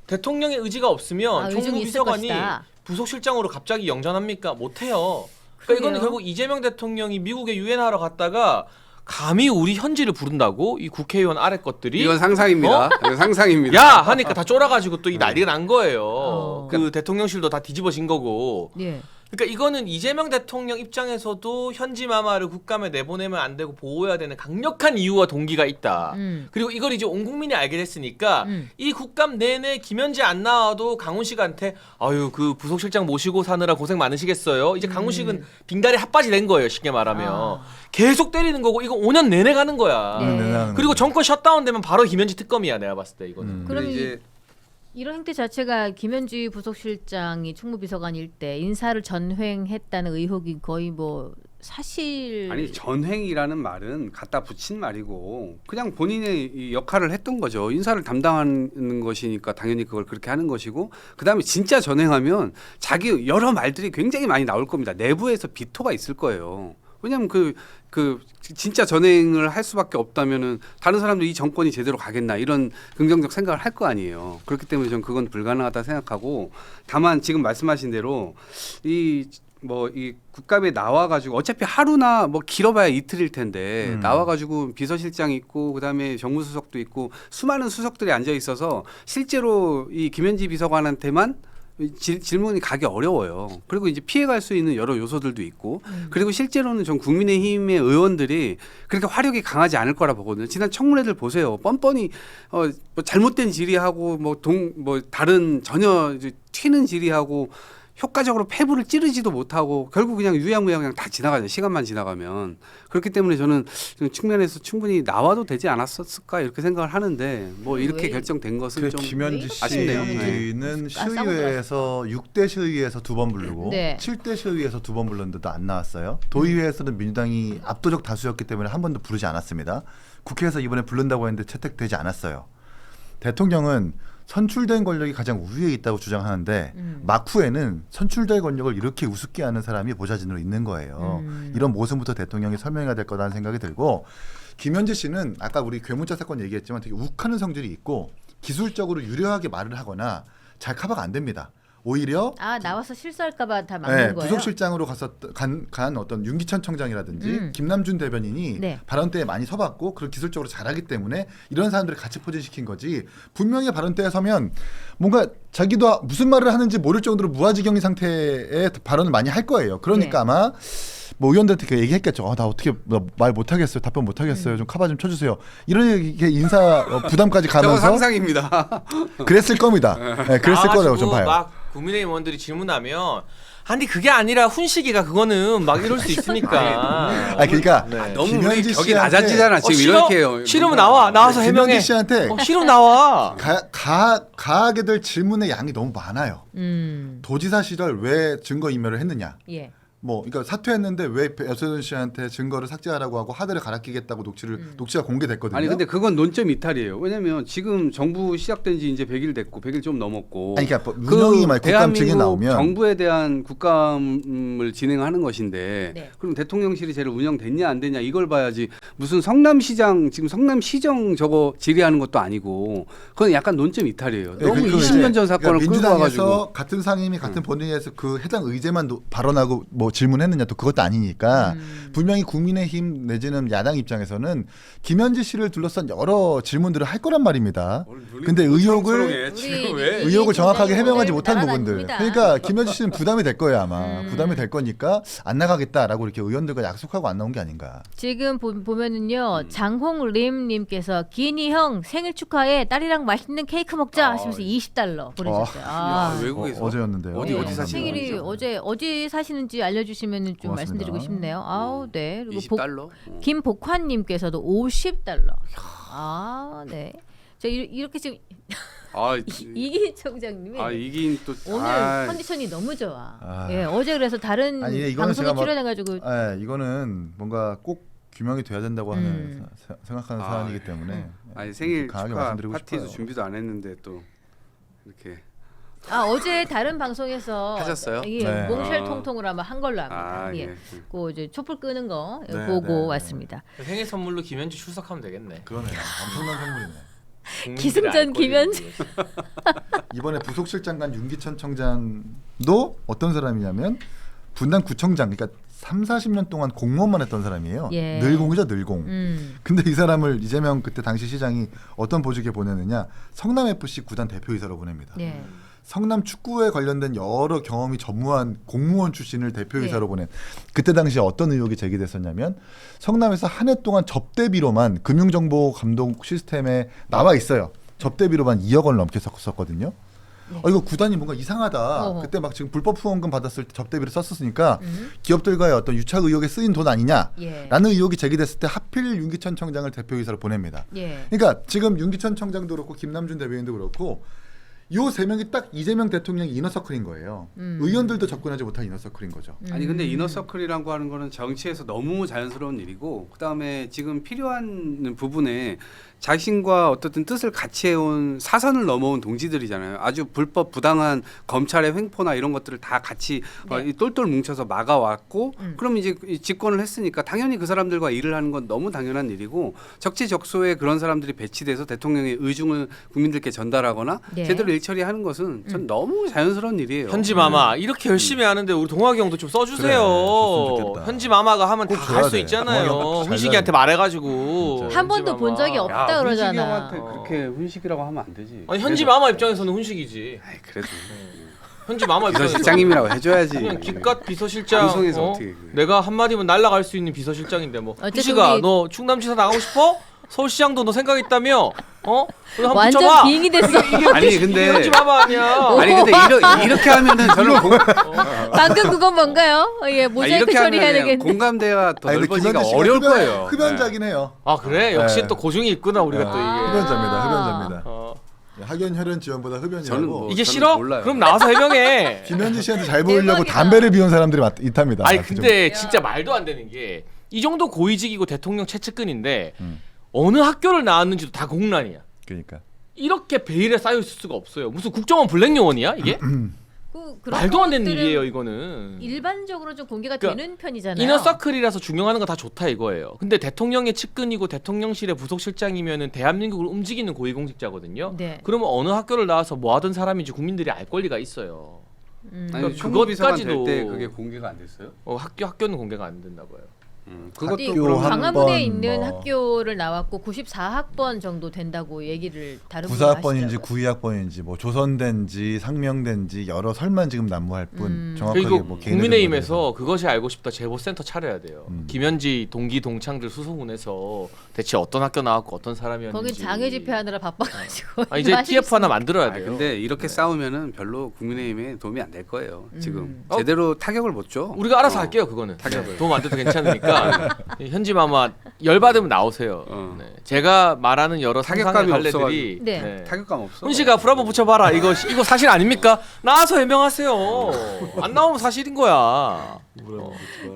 대통령의 의지가 없으면 의중이 있을 총무비서관이 것이다. 부속실장으로 갑자기 영전합니까? 못해요. 그러니까 이거는 그러게요. 결국 이재명 대통령이 미국에 유엔하러 갔다가 감히 우리 현지를 부른다고 이 국회의원 아래 것들이 이건 상상입니다. 이건 상상입니다. 야 하니까 다 쫄아가지고 또 이 난리가 난 거예요. 어. 그 대통령실도 다 뒤집어진 거고. 예. 그러니까 이거는 이재명 대통령 입장에서도 현지 마마를 국감에 내보내면 안 되고 보호해야 되는 강력한 이유와 동기가 있다. 그리고 이걸 이제 온 국민이 알게 됐으니까 이 국감 내내 김현지 안 나와도 강훈식한테 아유 그 부속실장 모시고 사느라 고생 많으시겠어요. 이제 강훈식은 빙다리 핫바지 된 거예요. 쉽게 말하면 아. 계속 때리는 거고 이거 5년 내내 가는 거야. 네. 그리고 정권 셧다운 되면 바로 김현지 특검이야 내가 봤을 때 이거는. 그럼 근데 이제 이런 행태 자체가 김현지 부속실장이 총무비서관일 때 인사를 전횡했다는 의혹이 거의 뭐 사실 아니 전횡이라는 말은 갖다 붙인 말이고 그냥 본인의 이 역할을 했던 거죠. 인사를 담당하는 것이니까 당연히 그걸 그렇게 하는 것이고 그다음에 진짜 전횡하면 자기 여러 말들이 굉장히 많이 나올 겁니다. 내부에서 비토가 있을 거예요. 왜냐하면 그 진짜 전횡을 할 수밖에 없다면은 다른 사람도 이 정권이 제대로 가겠나 이런 긍정적 생각을 할 거 아니에요. 그렇기 때문에 저는 그건 불가능하다 생각하고 다만 지금 말씀하신 대로 이 국감에 나와가지고 어차피 하루나 뭐 길어봐야 이틀일 텐데 나와가지고 비서실장 있고 그다음에 정무수석도 있고 수많은 수석들이 앉아 있어서 실제로 이 김현지 비서관한테만 질문이 가기 어려워요. 그리고 이제 피해갈 수 있는 여러 요소들도 있고 그리고 실제로는 전 국민의힘의 의원들이 그렇게 화력이 강하지 않을 거라 보거든요. 지난 청문회들 보세요. 뻔뻔히 뭐 잘못된 질의하고 다른 전혀 이제 튀는 질의하고 효과적으로 폐부를 찌르지도 못하고 결국 그냥 유야무야 그냥 다 지나가죠. 시간만 지나가면. 그렇기 때문에 저는 측면에서 충분히 나와도 되지 않았을까 이렇게 생각을 하는데 뭐 이렇게 왜? 결정된 것은 그 좀 김현지 아쉽네요. 씨는 싸우고 시의회에서 6대 시의회에서 2번 부르고 네. 7대 시의회에서 2번 불렀는데도 안 나왔어요. 도의회에서는 민주당이 압도적 다수였기 때문에 한 번도 부르지 않았습니다. 국회에서 이번에 부른다고 했는데 채택되지 않았어요. 대통령은 선출된 권력이 가장 우위에 있다고 주장하는데 막후에는 선출된 권력을 이렇게 우습게 하는 사람이 보좌진으로 있는 거예요. 이런 모습부터 대통령이 설명해야 될 거라는 생각이 들고 김현지 씨는 아까 우리 괴문자 사건 얘기했지만 되게 욱하는 성질이 있고 기술적으로 유려하게 말을 하거나 잘 커버가 안 됩니다. 오히려 나와서 실수할까봐 다 막는 네, 거예요. 부속실장으로 간 어떤 윤기천 청장이라든지 김남준 대변인이 네. 발언 때에 많이 서봤고 그걸 기술적으로 잘하기 때문에 이런 사람들을 같이 포진시킨 거지 분명히 발언 때에 서면 뭔가 자기도 무슨 말을 하는지 모를 정도로 무아지경인 상태의 발언을 많이 할 거예요. 그러니까 네. 아마 뭐 의원들한테 그 얘기했겠죠. 나 어떻게 말 못하겠어요. 답변 못하겠어요. 좀 커버 좀 쳐주세요. 이런 인사 부담까지 저거 가면서 상상입니다. 그랬을 겁니다. 네, 그랬을 거라고 좀 봐요. 막 국민의힘 의원들이 질문하면 아니 그게 아니라 훈식이가 그거는 막 이럴 수 있으니까. 그러니까 네. 너무 우리 김현지 벽이 씨한테 낮아지잖아. 지금 싫어? 이렇게 해요. 싫으면 나와서 해명해. 김현지 씨한테 싫으면 나와. 가하게 될 질문의 양이 너무 많아요. 도지사 시절 왜 증거 인멸을 했느냐? 예. 그러니까 사퇴했는데 왜 여세준 씨한테 증거를 삭제하라고 하고 하드를 갈아끼겠다고 녹취가 공개됐거든요. 아니 근데 그건 논점 이탈이에요. 왜냐면 지금 정부 시작된 지 이제 100일 됐고 100일 좀 넘었고. 아니 그러니까 문영이 말 국감 증인 나오면 정부에 대한 국감을 진행하는 것인데 네. 그럼 대통령실이 제대로 운영됐냐 안 됐냐 이걸 봐야지 무슨 성남시장 지금 성남시정 저거 질의하는 것도 아니고 그건 약간 논점 이탈이에요. 너무 20년 전 사건을 끌고 민주당에서 와가지고 같은 상임위 같은 본회의에서 그 해당 의제만 발언하고 뭐 질문했느냐 또 그것도 아니니까 분명히 국민의힘 내지는 야당 입장에서는 김현지 씨를 둘러싼 여러 질문들을 할 거란 말입니다. 근데 의혹을 정확하게 해명하지 못한 부분들. 그러니까 김현지 씨는 부담이 될 거예요 아마. 부담이 될 거니까 안 나가겠다라고 이렇게 의원들과 약속하고 안 나온 게 아닌가. 지금 보면은요 장홍림님께서 기인이 형 생일 축하해 딸이랑 맛있는 케이크 먹자 하시면서 20달러 보내셨어요. 야, 외국에서 어제였는데요. 어디 사시는 생일이 거죠? 어디 사시는지 알려주시면 좀 고맙습니다. 말씀드리고 싶네요. 아우 네. 그리고 $20? 김복환님께서도 $50. 네. 저 이렇게 지금 아, 이기인 청장님이 이긴 또 오늘 컨디션이 너무 좋아. 아. 예, 어제 그래서 다른 아니, 이거는 방송에 제가 뭐- 출연해가지고 이거는 뭔가 꼭 규명이 돼야 된다고 하는 생각하는 사안이기 때문에 아니 생일 강하게 축하 말씀드리고 파티도 싶어요. 준비도 안 했는데 또 이렇게 어제 다른 방송에서 하셨어요? 예, 네. 몽쉘 통통을 아마 한 걸로 압니다. 아, 예. 예. 그 이제 촛불 끄는 거 네, 보고 네. 왔습니다. 생일 선물로 김현지 출석하면 되겠네. 그러네요. 엄청난 선물이네. 국민들이 기승전 알 김현지. 거리를 위해서. 이번에 부속실장관 윤기천 청장도 어떤 사람이냐면 분당 구청장, 그러니까 30-40년 동안 공무원만 했던 사람이에요. 예. 늘공이죠, 늘공. 근데 이 사람을 이재명 그때 당시 시장이 어떤 보직에 보내느냐, 성남 FC 구단 대표이사로 보냅니다. 예. 성남 축구에 관련된 여러 경험이 전무한 공무원 출신을 대표이사로 예. 보낸, 그때 당시에 어떤 의혹이 제기됐었냐면 성남에서 한 해 동안 접대비로만 금융정보 감독 시스템에 나와 있어요. 접대비로만 2억 원을 넘게 썼거든요. 네. 이거 구단이 뭔가 이상하다. 어허. 그때 막 지금 불법 후원금 받았을 때 접대비를 썼으니까 기업들과의 어떤 유착 의혹에 쓰인 돈 아니냐라는 예. 의혹이 제기됐을 때 하필 윤기천 청장을 대표이사로 보냅니다. 예. 그러니까 지금 윤기천 청장도 그렇고 김남준 대변인도 그렇고 요 세 명이 딱 이재명 대통령의 이너서클인 거예요. 의원들도 접근하지 못한 이너서클인 거죠. 아니 근데 이너서클이라고 하는 거는 정치에서 너무 자연스러운 일이고 그다음에 지금 필요한 부분에 자신과 어떻든 뜻을 같이 해온 사선을 넘어온 동지들이잖아요. 아주 불법 부당한 검찰의 횡포나 이런 것들을 다 같이 네. 이 똘똘 뭉쳐서 막아왔고 그럼 이제 이 집권을 했으니까 당연히 그 사람들과 일을 하는 건 너무 당연한 일이고 적재적소에 그런 사람들이 배치돼서 대통령의 의중을 국민들께 전달하거나 네. 제대로 일 처리하는 것은 전 너무 자연스러운 일이에요. 현지 마마 이렇게 열심히 하는데 우리 동학이 형도 좀 써주세요. 그래, 줬으면 좋겠다. 현지 마마가 하면 다 꼭 할 줘야 수 돼. 있잖아요. 동학이 형 잘 훈식이한테 돼야 말해가지고. 진짜. 한 번도 현지 본 적이 마마. 없다 그러잖아. 훈식이 형한테 그렇게 훈식이라고 하면 안 되지. 아니 현지 그래도- 마마 입장에서는 훈식이지. 아이, 그래도 현지 마마 입장에서 비서실장님이라고 해줘야지. 그냥 기껏 비서실장. 방송에서 어떻게 그래. 내가 한마디면 날아갈 수 있는 비서실장인데 뭐. 어쨌든 훈식아 우리- 너 충남지사 나가고 싶어? 서울시장도 너 생각 있다며? 너 한번 완전 붙여봐. 빙이 됐어. 아니 근데 현지 마마 아니야. 아니 근데 이렇게 하면은 저는 방금 그건 뭔가요? 예, 모자이크 이렇게 처리해야 하면 되겠네. 공감대가 더 아니, 근데 넓어지기가 김현지 씨가 어려울 거예요. 흡연자긴 해요. 아 그래? 역시 네. 또 고중이 있구나 우리가 또 이게. 흡연자입니다. 흡연자입니다. 어. 학연 혈연 지원보다 흡연이라고. 저는 뭐- 이게 저는 싫어? 몰라요. 그럼 나와서 해명해. 김현지 씨한테 잘 보이려고 대박이다. 담배를 피운 사람들이 있답니다. 아니 근데 진짜 말도 안 되는 게 이 정도 고위직이고 대통령 최측근인데 어느 학교를 나왔는지도 다 공란이야. 그러니까 이렇게 베일에 쌓여 있을 수가 없어요. 무슨 국정원 블랙 요원이야 이게? 그런 말도 안 되는 것들은 일이에요 이거는. 일반적으로 좀 공개가 그러니까 되는 편이잖아요. 이너서클이라서 중요하는 거 다 좋다 이거예요. 근데 대통령의 측근이고 대통령실의 부속실장이면은 대한민국을 움직이는 고위공직자거든요. 네. 그러면 어느 학교를 나와서 뭐 하던 사람인지 국민들이 알 권리가 있어요. 아니 그러니까 총무비서관 그것까지도- 될때 그게 공개가 안 됐어요? 학교는 공개가 안 된다 봐요. 그것도 어디 학교 한 광화문에 번 있는 뭐. 학교를 나왔고 94학번 정도 된다고 얘기를 다른 분이 94학번인지 하시더라고요. 92학번인지 뭐 조선된지 상명된지 여러 설만 지금 난무할 뿐 정확하게 그리고 뭐 개인의 국민의힘에서 그것이 알고 싶다 제보센터 차려야 돼요. 음. 김현지 동기 동창들 수소문해서 대체 어떤 학교 나왔고 어떤 사람이었는지. 거긴 장애 집회하느라 바빠가지고 아, 이제 TF 하나 만들어야 돼요. 근데 이렇게 싸우면은 별로 국민의힘에 도움이 안 될 거예요. 지금 어? 제대로 타격을 못 줘. 우리가 알아서 할게요 그거는. 네, 도움 안 돼도 괜찮으니까 현지 마마 열 받으면 나오세요. 네. 제가 말하는 여러 상상의 타격감이 갈래들이 없어가지고. 네. 타격감 없어. 훈씨가 불 한번 붙여봐라. 이거 사실 아닙니까? 나와서 해명하세요. 안 나오면 사실인 거야.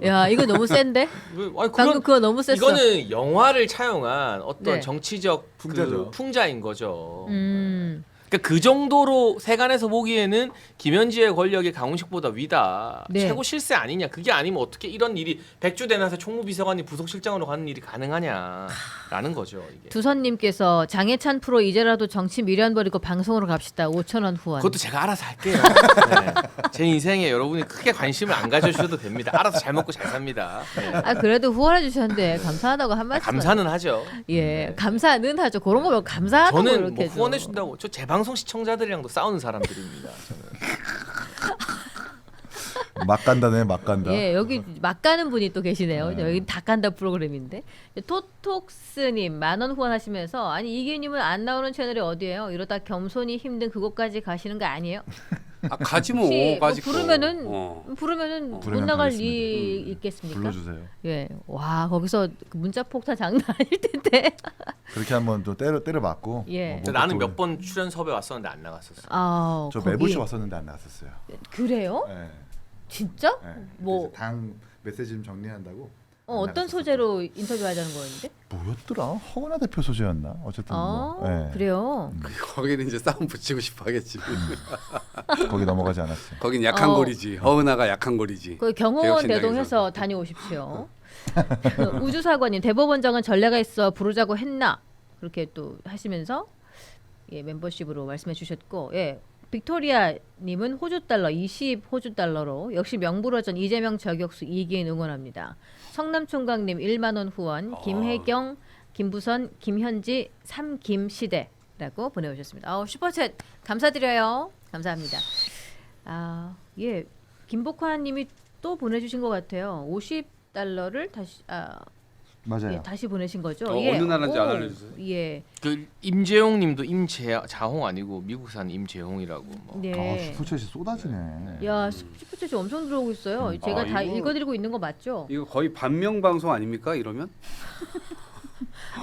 야 이거 너무 센데? 아니, 방금 그거 너무 셌어. 이거는 영화를 차용한 어떤 네. 정치적 풍자죠. 풍자인 거죠. 그러니까 그 정도로 세간에서 보기에는 김현지의 권력이 강훈식보다 위다. 네. 최고 실세 아니냐. 그게 아니면 어떻게 이런 일이 백주대낮에 총무비서관이 부속실장으로 가는 일이 가능하냐라는 거죠. 이게. 두선님께서 장해찬 프로 이제라도 정치 미련 버리고 방송으로 갑시다. 5,000원 후원. 그것도 제가 알아서 할게요. 네. 제 인생에 여러분이 크게 관심을 안 가져주셔도 됩니다. 알아서 잘 먹고 잘 삽니다. 네. 아 그래도 후원해 주셨는데 감사하다고 한 말씀. 감사는 하죠. 예, 감사는 하죠. 그런 거 말고 감사하다고 저는 이렇게 뭐 해줘. 후원해 준다고 저 재방송 시청자들이랑도 싸우는 사람들입니다. 저는. 막 간다네, 막 간다. 예, 여기 막 가는 분이 또 계시네요. 네. 여기 다 간다 프로그램인데. 토톡스님 10,000원 후원하시면서 아니 이기님은 안 나오는 채널이 어디예요? 이러다 겸손이 힘든 그곳까지 가시는 거 아니에요? 가지 뭐 혹시 뭐 가지. 부르면은 못 못 부르면 나갈 가겠습니다. 리 있겠습니까? 불러주세요. 예, 와 거기서 그 문자 폭탄 장난 아닐 텐데. 그렇게 한번 또 때려 맞고. 예. 근데 나는 몇 번 출연 섭외 왔었는데 안 나갔었어. 아, 저 거기- 매부쇼 왔었는데 안 나갔었어요. 그래요? 네. 진짜? 네. 뭐- 그래서 당 메시지 좀 정리한다고. 안 어떤 나갔었어요. 소재로 인터뷰하자는 거였는데? 뭐였더라? 허은하 대표 소재였나? 어쨌든 아, 뭐. 네. 그래요. 거기는 이제 싸움 붙이고 싶어 하겠지. 거기 넘어가지 않았어요. 거긴 약한 어. 고리지. 허은하가 약한 고리지. 그 경호원 개혁신당에서. 대동해서 다녀오십시오. 우주사관님 대법원장은 전례가 있어 부르자고 했나 그렇게 또 하시면서 예, 멤버십으로 말씀해 주셨고 예, 빅토리아님은 호주 달러 20 호주 달러로 역시 명불허전 이재명 저격수 이기인 응원합니다. 성남총각님 1만 원 후원 김혜경 김부선 김현지 삼김시대라고 보내오셨습니다. 슈퍼챗 감사드려요. 감사합니다. 아, 예, 김복환님이 또 보내주신 것 같아요. 50달러를 다시 맞아요. 예, 다시 보내신 거죠? 어느 나라인지 오, 알려주세요. 예, 그 임재홍님도 임자홍 아니고 미국산 임재홍이라고. 뭐. 네. 슈퍼챗이 쏟아지네. 야, 슈퍼챗이 엄청 들어오고 있어요. 제가 아, 다 이거- 읽어드리고 있는 거 맞죠? 이거 거의 반명 방송 아닙니까? 이러면?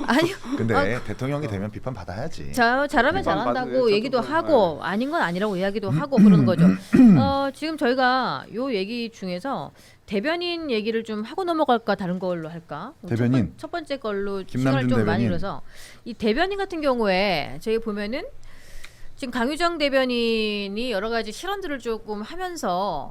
아니요. 근데 대통령이 되면 비판 받아야지. 잘하면 비판 잘한다고 받을 얘기도 저도 하고 아닌 건 아니라고 이야기도 하고 그러는 거죠. 지금 저희가 요 얘기 중에서 대변인 얘기를 좀 하고 넘어갈까 다른 걸로 할까? 대변인? 첫 번째 걸로 김남준 시간을 좀 많이 대변인. 잃어서 이 대변인 같은 경우에 저희 보면은 지금 강유정 대변인이 여러 가지 실언들을 조금 하면서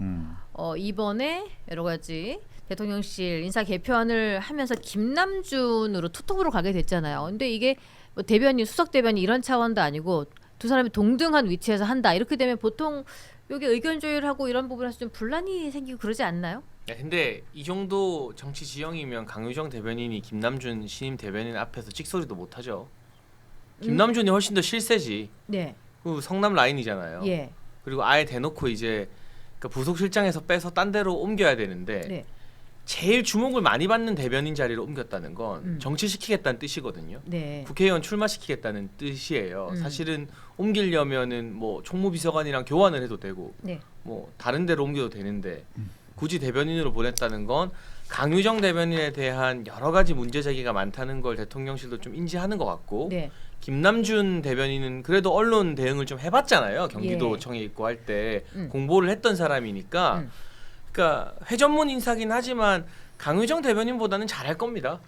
이번에 여러 가지 대통령실 인사 개편을 하면서 김남준으로 투톱으로 가게 됐잖아요. 근데 이게 뭐 대변인, 수석 대변인 이런 차원도 아니고 두 사람이 동등한 위치에서 한다. 이렇게 되면 보통 여기 의견 조율하고 이런 부분에서 좀 분란이 생기고 그러지 않나요? 야, 근데 이 정도 정치 지형이면 강유정 대변인이 김남준 신임 대변인 앞에서 찍소리도 못 하죠. 김남준이 훨씬 더 실세지. 네. 그 성남 라인이잖아요. 예. 그리고 아예 대놓고 이제 그 부속실장에서 빼서 딴 데로 옮겨야 되는데 네. 제일 주목을 많이 받는 대변인 자리로 옮겼다는 건 음. 정치시키겠다는 뜻이거든요. 네. 국회의원 출마시키겠다는 뜻이에요. 음. 사실은 옮기려면은 뭐 총무비서관이랑 교환을 해도 되고 네. 뭐 다른 데로 옮겨도 되는데 굳이 대변인으로 보냈다는 건 강유정 대변인에 대한 여러 가지 문제 제기가 많다는 걸 대통령실도 좀 인지하는 것 같고 네. 김남준 대변인은 그래도 언론 대응을 좀 해봤잖아요. 경기도청에 있고 할 때 공보를 했던 사람이니까 그러니까 회전문 인사긴 하지만 강유정 대변인보다는 잘할 겁니다.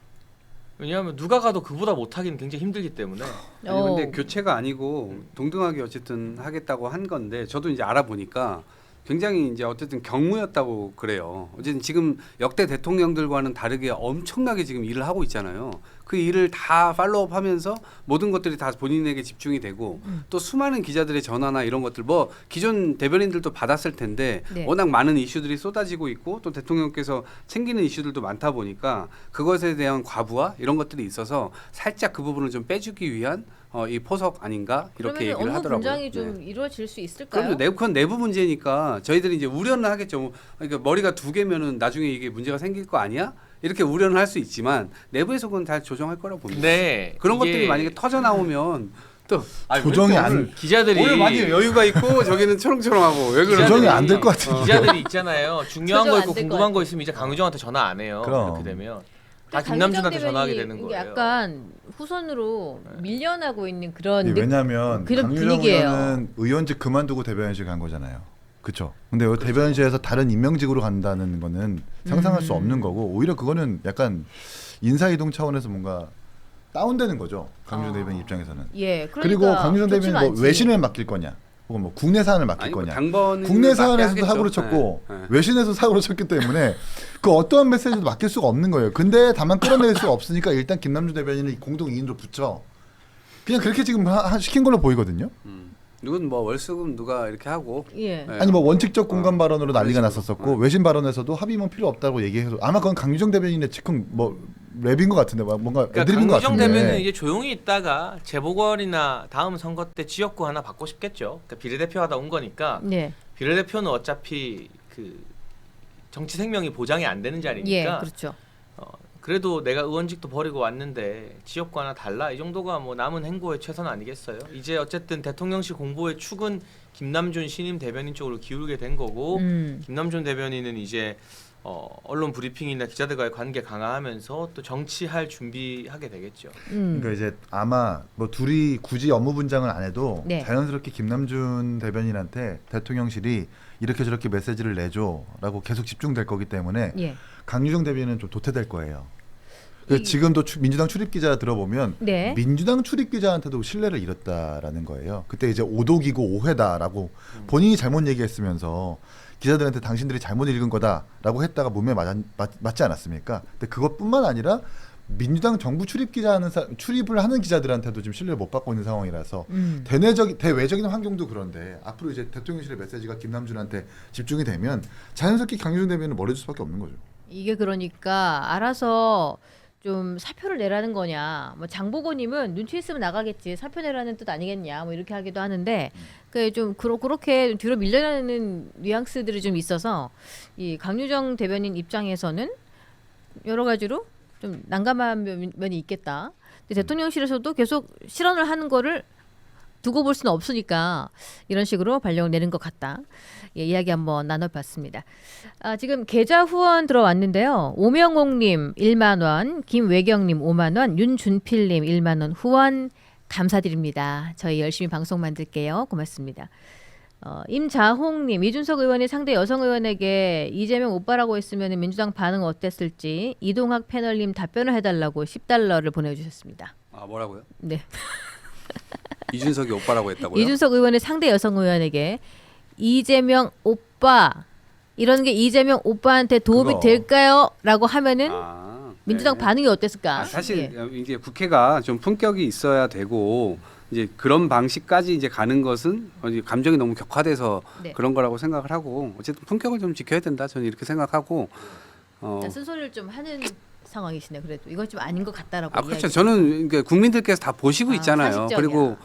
왜냐하면 누가 가도 그보다 못하기는 굉장히 힘들기 때문에. 아니 근데 교체가 아니고 동등하게 어쨌든 하겠다고 한 건데 저도 이제 알아보니까 굉장히 이제 어쨌든 경무였다고 그래요. 어쨌든 지금 역대 대통령들과는 다르게 엄청나게 지금 일을 하고 있잖아요. 그 일을 다 팔로우업하면서 모든 것들이 다 본인에게 집중이 되고 또 수많은 기자들의 전화나 이런 것들 뭐 기존 대변인들도 받았을 텐데 네. 워낙 많은 이슈들이 쏟아지고 있고 또 대통령께서 챙기는 이슈들도 많다 보니까 그것에 대한 과부하 이런 것들이 있어서 살짝 그 부분을 좀 빼주기 위한 이 포석 아닌가 이렇게 그러면 얘기를 업무 하더라고요. 분장이 좀 네. 이루어질 수 있을까요? 그럼요. 그건 내부 문제니까 저희들이 이제 우려는 하겠죠. 그러니까 머리가 두 개면은 나중에 이게 문제가 생길 거 아니야? 이렇게 우려는 할 수 있지만 내부에서 그건 다 조정할 거라고 봅니다. 네. 그런 이게 것들이 만약에 터져 나오면 또 조정이 안 기자들이 오늘 많이 여유가 있고 저기는 초롱초롱하고 왜 그러지? 조정이 안 될 것 같은데. 기자들이 있잖아요. 중요한 조정 거 안 있고 될것 궁금한 거 같아. 있으면 이제 강유정한테 전화 안 해요. 그럼. 이렇게 되면 다 강유정 김남준한테 대변인이 전화하게 되는 이게 거예요. 약간 후손으로 밀려나고 있는 그런 왜냐하면 그런 강유정 분위기예요. 의원은 의원직 그만두고 대변인실 간 거잖아요. 그렇죠. 근데 이 대변인실에서 다른 임명직으로 간다는 거는 상상할 수 없는 거고 오히려 그거는 약간 인사 이동 차원에서 뭔가 다운되는 거죠. 강유정 대변인 입장에서는. 예, 그러니까 그리고 강유정 좋지는 대변인 뭐 않지. 외신을 맡길 거냐, 혹은 뭐 국내 사안을 맡길 아니, 뭐 거냐. 당번은 국내 맡게 사안에서도 하겠죠. 사고를 쳤고 네, 네. 외신에서 사고를 쳤기 때문에 그 어떠한 메시지도 맡길 수가 없는 거예요. 근데 다만 끌어낼 수가 없으니까 일단 김남준 대변인을 공동 2인으로 붙여. 그냥 그렇게 지금 시킨 걸로 보이거든요. 누군 뭐 월수금 누가 이렇게 하고 예. 네. 아니 뭐 원칙적 공감 발언으로 난리가 그런 났었었고 식으로. 외신 발언에서도 합의문 필요 없다고 얘기해서 아마 그건 강유정 대변인의 즉흥 뭐 랩인 것 같은데 뭔가 그러니까 애드립인 것 강유정 같은데. 대변인은 이제 조용히 있다가 재보궐이나 다음 선거 때 지역구 하나 받고 싶겠죠. 그러니까 비례대표하다 온 거니까 네. 비례대표는 어차피 그 정치 생명이 보장이 안 되는 예, 자리니까 그렇죠. 그래도 내가 의원직도 버리고 왔는데 지역구 하나 달라 이 정도가 뭐 남은 행보의 최선 아니겠어요? 이제 어쨌든 대통령실 공보의 축은 김남준 신임 대변인 쪽으로 기울게 된 거고 김남준 대변인은 이제 언론 브리핑이나 기자들과의 관계 강화하면서 또 정치할 준비하게 되겠죠. 그러니까 이제 아마 뭐 둘이 굳이 업무 분장을 안 해도 네. 자연스럽게 김남준 대변인한테 대통령실이 이렇게 저렇게 메시지를 내줘라고 계속 집중될 거기 때문에 예. 강유정 대변인은 좀 도태될 거예요. 그래서 지금도 민주당 출입 기자 들어보면 네. 민주당 출입 기자한테도 신뢰를 잃었다라는 거예요. 그때 이제 오독이고 오해다라고 본인이 잘못 얘기했으면서 기자들한테 당신들이 잘못 읽은 거다라고 했다가 몸에 맞지 않았습니까? 근데 그것뿐만 아니라 민주당 정부 출입 기자하는 출입을 하는 기자들한테도 지금 신뢰를 못 받고 있는 상황이라서 대외적인 환경도 그런데 앞으로 이제 대통령실의 메시지가 김남준한테 집중이 되면 자연스럽게 강유정 대변인은 멀어질 수밖에 없는 거죠. 이게 그러니까 알아서 좀 사표를 내라는 거냐. 뭐 장보고님은 눈치 있으면 나가겠지. 사표 내라는 뜻 아니겠냐. 뭐 이렇게 하기도 하는데 좀 그렇게 뒤로 밀려나는 뉘앙스들이 좀 있어서 이 강유정 대변인 입장에서는 여러 가지로 좀 난감한 면이 있겠다. 근데 대통령실에서도 계속 실언을 하는 거를 두고 볼 수는 없으니까 이런 식으로 발령을 내는 것 같다. 예, 이야기 한번 나눠봤습니다. 지금 계좌 후원 들어왔는데요. 오명옥님 1만 원, 김외경님 5만 원, 윤준필님 1만 원 후원 감사드립니다. 저희 열심히 방송 만들게요. 고맙습니다. 임자홍님 이준석 의원이 상대 여성 의원에게 이재명 오빠라고 했으면 민주당 반응 어땠을지 이동학 패널님 답변을 해달라고 $10를 보내주셨습니다. 아 뭐라고요? 네. 이준석이 오빠라고 했다고요? 이준석 의원의 상대 여성 의원에게 이재명 오빠 이런 게 이재명 오빠한테 도움이 그거. 될까요? 라고 하면은 민주당 네. 반응이 어땠을까? 사실 예. 이제 국회가 좀 품격이 있어야 되고 이제 그런 방식까지 이제 가는 것은 감정이 너무 격화돼서 네. 그런 거라고 생각을 하고 어쨌든 품격을 좀 지켜야 된다. 저는 이렇게 생각하고 쓴소리를 좀 하는 상황이시네. 그래도 이건 좀 아닌 것 같다라고. 그렇죠. 이야기. 저는 그러니까 국민들께서 다 보시고 있잖아요. 사실적이야.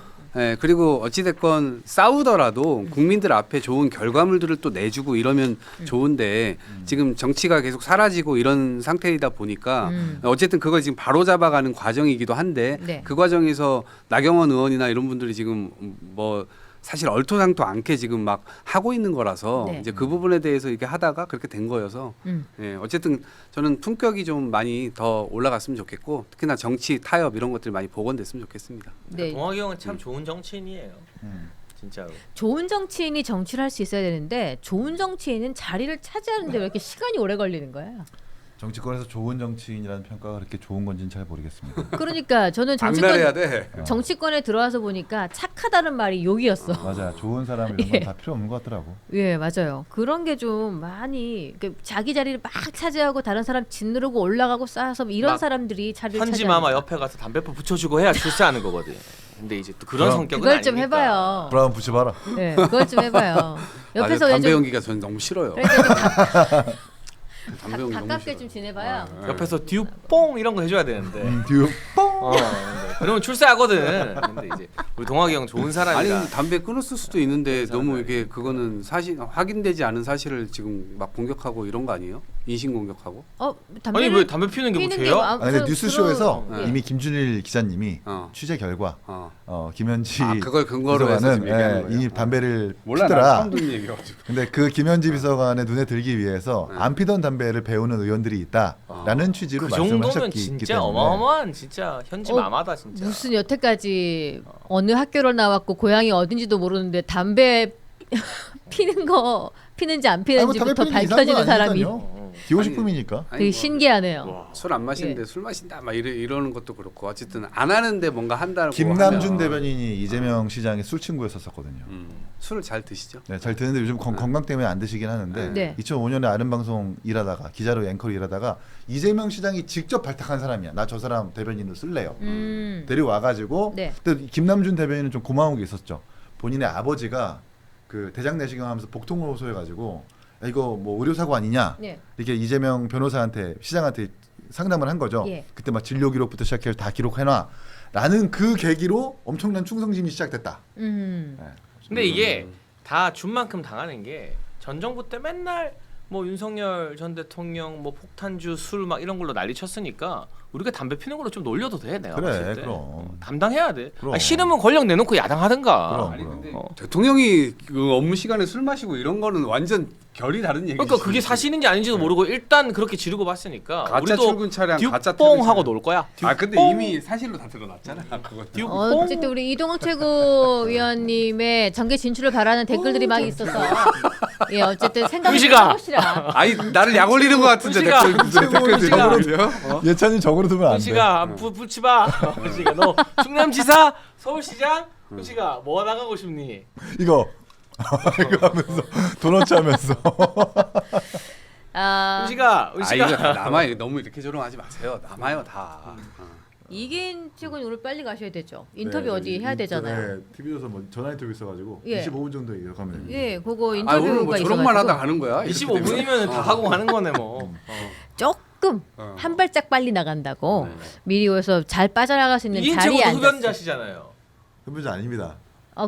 그리고 어찌됐건 싸우더라도 국민들 앞에 좋은 결과물들을 또 내주고 이러면 좋은데 지금 정치가 계속 사라지고 이런 상태이다 보니까 어쨌든 그걸 지금 바로 잡아가는 과정이기도 한데 네. 그 과정에서 나경원 의원이나 이런 분들이 지금 뭐 사실 얼토당토 않게 지금 막 하고 있는 거라서 네. 이제 그 부분에 대해서 이렇게 하다가 그렇게 된 거여서 예, 어쨌든 저는 품격이 좀 많이 더 올라갔으면 좋겠고 특히나 정치 타협 이런 것들이 많이 복원됐으면 좋겠습니다. 네. 동학이 형은 참 좋은 정치인이에요. 진짜로. 좋은 정치인이 정치를 할 수 있어야 되는데 좋은 정치인은 자리를 차지하는데 왜 이렇게 시간이 오래 걸리는 거야? 정치권에서 좋은 정치인이라는 평가가 그렇게 좋은 건지는 잘 모르겠습니다. 그러니까 저는 악랄해야 돼. 정치권에 들어와서 보니까 착하다는 말이 욕이었어. 맞아, 좋은 사람 이런 건 다 필요 없는 것 같더라고. 예, 맞아요. 그런 게 좀 많이 자기 자리를 막 차지하고 다른 사람 짓누르고 올라가고 쌓아서 이런 막 사람들이 자리를 현지 차지하는 마마 거야. 옆에 가서 담배포 붙여주고 해야 출세하는 거거든. 근데 이제 또 그런 그럼 성격은 그걸 좀 아니니까. 해봐요. 브라운 붙여봐라. 네, 그걸 좀 해봐요. 옆에서 아, 왜 담배 좀 연기가 저는 너무 싫어요. 그러니까 좀 담배 연기 너무 가깝게 싫어요. 좀 지내봐요. 네. 옆에서 듀뽕 이런 거 해줘야 되는데. 듀. 근데 그러면 출세하거든. 근데 이제 우리 동학이 형 좋은 사람이라. 아니 담배 끊었을 수도 있는데 그런 너무 사람이 이게 그거는 사실 확인되지 않은 사실을 지금 막 공격하고 이런 거 아니에요? 인신 공격하고? 담배를 아니 왜 담배 피우는 게 뭐 피는 게 죄야? 아니 근데 뉴스쇼에서 그런- 이미 김준일 기자님이 어. 취재 결과 어. 김현지 그걸 근거로 해서 지금 얘기하는 거예요? 이미 담배를 몰라 나 피더라. 처음 듣는 얘기라가지고. 근데 그 김현지 비서관의 눈에 들기 위해서 안 피던 담배를 배우는 의원들이 있다라는 취지로 그 정도면 말씀하셨기 진짜 때문에 어마어마한 진짜 현지 마마다 진짜. 무슨 여태까지 어느 학교를 나왔고 고향이 어딘지도 모르는데 담배 피는지 안 피는지부터 밝혀지는 사람이 기호식품이니까. 되게 신기하네요. 술 안 마시는데 술 마신다 막 이러는 것도 그렇고 어쨌든 안 하는데 뭔가 한다고 김남준 하면 대변인이 이재명 시장의 술 친구였었거든요. 술을 잘 드시죠? 네, 잘 드는데 요즘 건강 때문에 안 드시긴 하는데 네. 2005년에 아는 방송 일하다가 기자로 앵커로 일하다가 이재명 시장이 직접 발탁한 사람이야. 나 저 사람 대변인으로 쓸래요. 데려와가지고 네. 근데 김남준 대변인은 좀 고마운 게 있었죠. 본인의 아버지가 그 대장 내시경 하면서 복통을 호소해가지고 야, 이거 뭐 의료 사고 아니냐 네. 이렇게 이재명 변호사한테 시장한테 상담을 한 거죠. 예. 그때 막 진료 기록부터 시작해서 다 기록해놔라는 그 계기로 엄청난 충성심이 시작됐다. 네. 근데 이게 다 준 만큼 당하는 게 전 정부 때 맨날 뭐 윤석열 전 대통령 뭐 폭탄주 술 막 이런 걸로 난리 쳤으니까 우리가 담배 피는 걸로 좀 놀려도 돼. 내가 그래, 봤을 때. 그럼. 담당해야 돼. 그럼. 아니, 싫으면 권력 내놓고 야당하든가. 그럼. 아니 근데 어. 대통령이 그 업무 시간에 술 마시고 이런 거는 완전 결이 다른 얘기지. 그러니까 그게 사실인지 아닌지도 모르고 일단 그렇게 지르고 봤으니까 가짜 우리도 출근 차량, 가짜 듀뽕 퇴근 하고 차량. 놀 거야. 아 근데 듀뽕. 이미 사실로 다 드러났잖아. 그거. 듀뽕. 어쨌든 우리 이동욱 최고위원님의 정계 진출을 바라는 댓글들이 막 있어서 예 어쨌든 생각을 좀 의식아. 해보시라. 아니 나를 약 올리는 것 같은데 의식아. 댓글 의식아. 올려? 예찬이 적으로 두면 안 돼. 은식아 붙이봐. 은식아 너 충남지사 서울시장 은식아 뭐 나가고 싶니? 이거 이거 하면서 도넛 하면서 아 은식아 아 이거 은식아. 남아요. 너무 이렇게 조롱하지 마세요. 남아요 다. 이긴 최고는 오늘 빨리 가셔야 되죠. 인터뷰 네, 어디 해야 되잖아요. TV조선 뭐 전화 인터뷰 있어가지고 예. 25분 정도 얘기하면 예, 그거 아 오늘 인터뷰가 뭐 저런만 있어가지고 하다 가는 거야? 이렇게 되면? 25분이면 다 하고 가는 거네 뭐. 조금 어. 한 발짝 빨리 나간다고 네. 미리 오서 잘 빠져나갈 수 있는 이인 자리에 최고도 앉았어요. 흡연자시잖아요. 흡연자 아닙니다.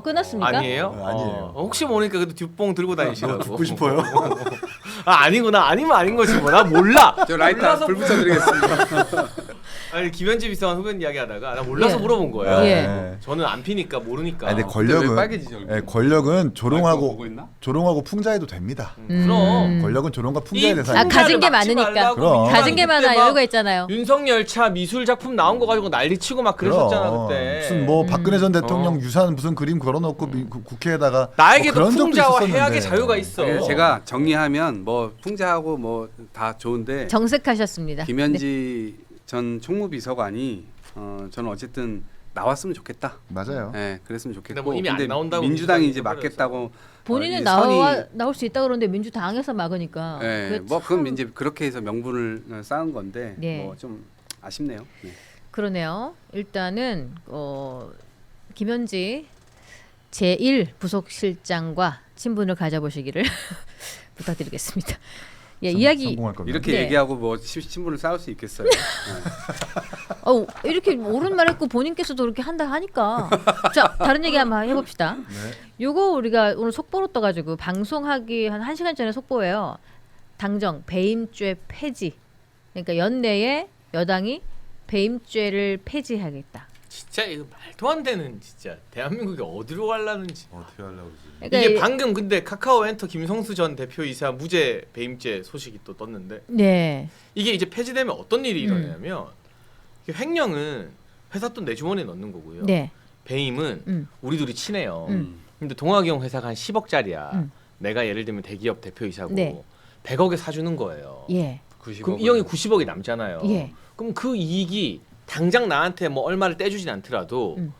끊었습니까? 아니에요? 아니에요. 혹시 모르니까 그래도 듀뽕 들고 다니시라고. 듣고 싶어요. 아 아니구나. 아니면 아닌 거지 뭐. 나 몰라. 저 라이터 몰라서 불 붙여드리겠습니다. 아니 김현지 비서관 흡연 이야기하다가 나 몰라서 예. 물어본 거예요. 예. 저는 안 피니까 모르니까. 아니, 근데 근데 왜 권력은 빨개지죠, 얼굴이? 예, 권력은 보고 조롱하고 있나? 조롱하고 풍자해도 됩니다. 그럼. 권력은 조롱과 풍자의 이 대상이에요. 아, 가진 게 막지 많으니까. 말라고 그럼. 민주당이 가진 게 그때 많아 막 여유가 있잖아요. 윤석열차 미술 작품 나온 거 가지고 난리치고 막 그랬었잖아 그럼. 그때. 무슨 뭐 박근혜 전 대통령 어. 유산 무슨 그림 걸어놓고 국회에다가 나에게도 뭐 그런 적도 풍자와 있었는데. 해악의 자유가 있어. 네, 제가 정리하면 뭐 풍자하고 뭐 다 좋은데 정색하셨습니다. 네. 김현지 전 총무비서관이 저는 어쨌든 나왔으면 좋겠다. 맞아요. 네, 그랬으면 좋겠고. 근데 뭐 이미 안 나온다고 민주당이 민주당이 이제 해버려서. 막겠다고. 본인은 이 선이- 나올 수 있다 그러는데 민주당에서 막으니까. 네, 그게 뭐 참 그건 이제 그렇게 해서 명분을 쌓은 건데 네. 뭐 좀 아쉽네요. 네. 그러네요. 일단은 김현지 제1 부속실장과 친분을 가져보시기를 부탁드리겠습니다. 예, 이야기 성공할 겁니다. 이렇게 네. 얘기하고 뭐 친분을 쌓을 수 있겠어요. 네. 이렇게 옳은 말 했고 본인께서도 그렇게 한다 하니까 자 다른 얘기 한번 해봅시다. 네. 요거 우리가 오늘 속보로 떠가지고 방송하기 한 1시간 전에 속보예요. 당정 배임죄 폐지. 그러니까 연내에 여당이 배임죄를 폐지하겠다. 진짜 이거 말도 안 되는 진짜 대한민국이 어디로 가려는지. 어떻게 하려고 그러지? 그러니까 이게 방금 근데 카카오엔터 김성수 전 대표이사 무죄 배임죄 소식이 또 떴는데 네. 이게 이제 폐지되면 어떤 일이 일어나냐면 이게 횡령은 회사 돈 내 주머니에 넣는 거고요. 네. 배임은 음. 우리 둘이 친해요. 음. 근데 동학용 회사가 한 10억짜리야. 음. 내가 예를 들면 대기업 대표이사고 네. 100억에 사주는 거예요. 예. 90억 그럼 이 형이 90억이 남잖아요. 예. 그럼 그 이익이 당장 나한테 뭐 얼마를 떼주진 않더라도 음.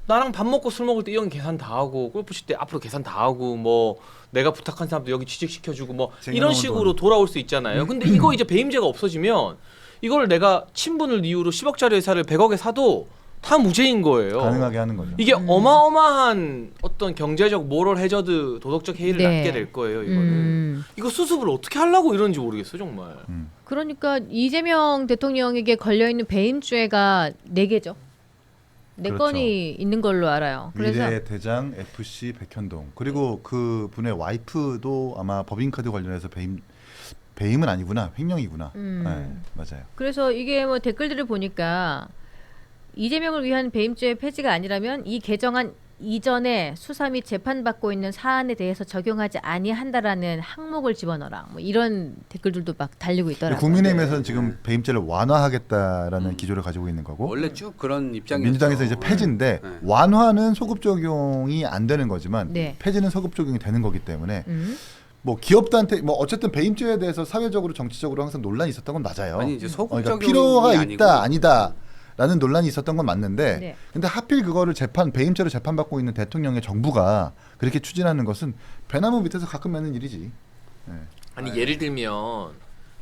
나랑 밥 먹고 술 먹을 때 이 형이 계산 다 하고 골프 칠 때 앞으로 계산 다 하고 뭐 내가 부탁한 사람도 여기 취직시켜주고 뭐 이런 쟁여놓은 식으로 돌아올 수 있잖아요. 근데 이거 이제 배임죄가 없어지면 이걸 내가 친분을 이유로 10억짜리 회사를 100억에 사도 다 무죄인 거예요. 가능하게 하는 거죠. 이게 어마어마한 어떤 경제적 모럴 해저드 도덕적 해이를 네. 낳게 될 거예요. 이거는 이거 수습을 어떻게 하려고 이러는지 모르겠어 정말. 그러니까 이재명 대통령에게 걸려 있는 배임죄가 4개죠. 4건이 그렇죠. 있는 걸로 알아요. 그래서 미래 대장 FC 백현동 그리고 그 분의 와이프도 아마 법인카드 관련해서 배임은 아니구나 횡령이구나. 네, 맞아요. 그래서 이게 뭐 댓글들을 보니까 이재명을 위한 배임죄 폐지가 아니라면 이 개정안 이전에 수사 및 재판받고 있는 사안에 대해서 적용하지 아니한다라는 항목을 집어넣어라. 뭐 이런 댓글들도 막 달리고 있더라고요. 국민의힘에서는 지금 배임죄를 완화하겠다라는 기조를 가지고 있는 거고 원래 쭉 그런 입장이었죠. 민주당에서 이제 폐지인데 네. 완화는 소급 적용이 안 되는 거지만 네. 폐지는 소급 적용이 되는 거기 때문에 음. 뭐 기업들한테 뭐 어쨌든 배임죄에 대해서 사회적으로 정치적으로 항상 논란이 있었던 건 맞아요. 아니 이제 소급 그러니까 적용이 필요가 아니고 있다 아니다라는 논란이 있었던 건 맞는데 네. 근데 하필 그거를 배임죄로 재판받고 있는 대통령의 정부가 그렇게 추진하는 것은 배나무 밑에서 가끔 나는 일이지. 네. 아니 예를 들면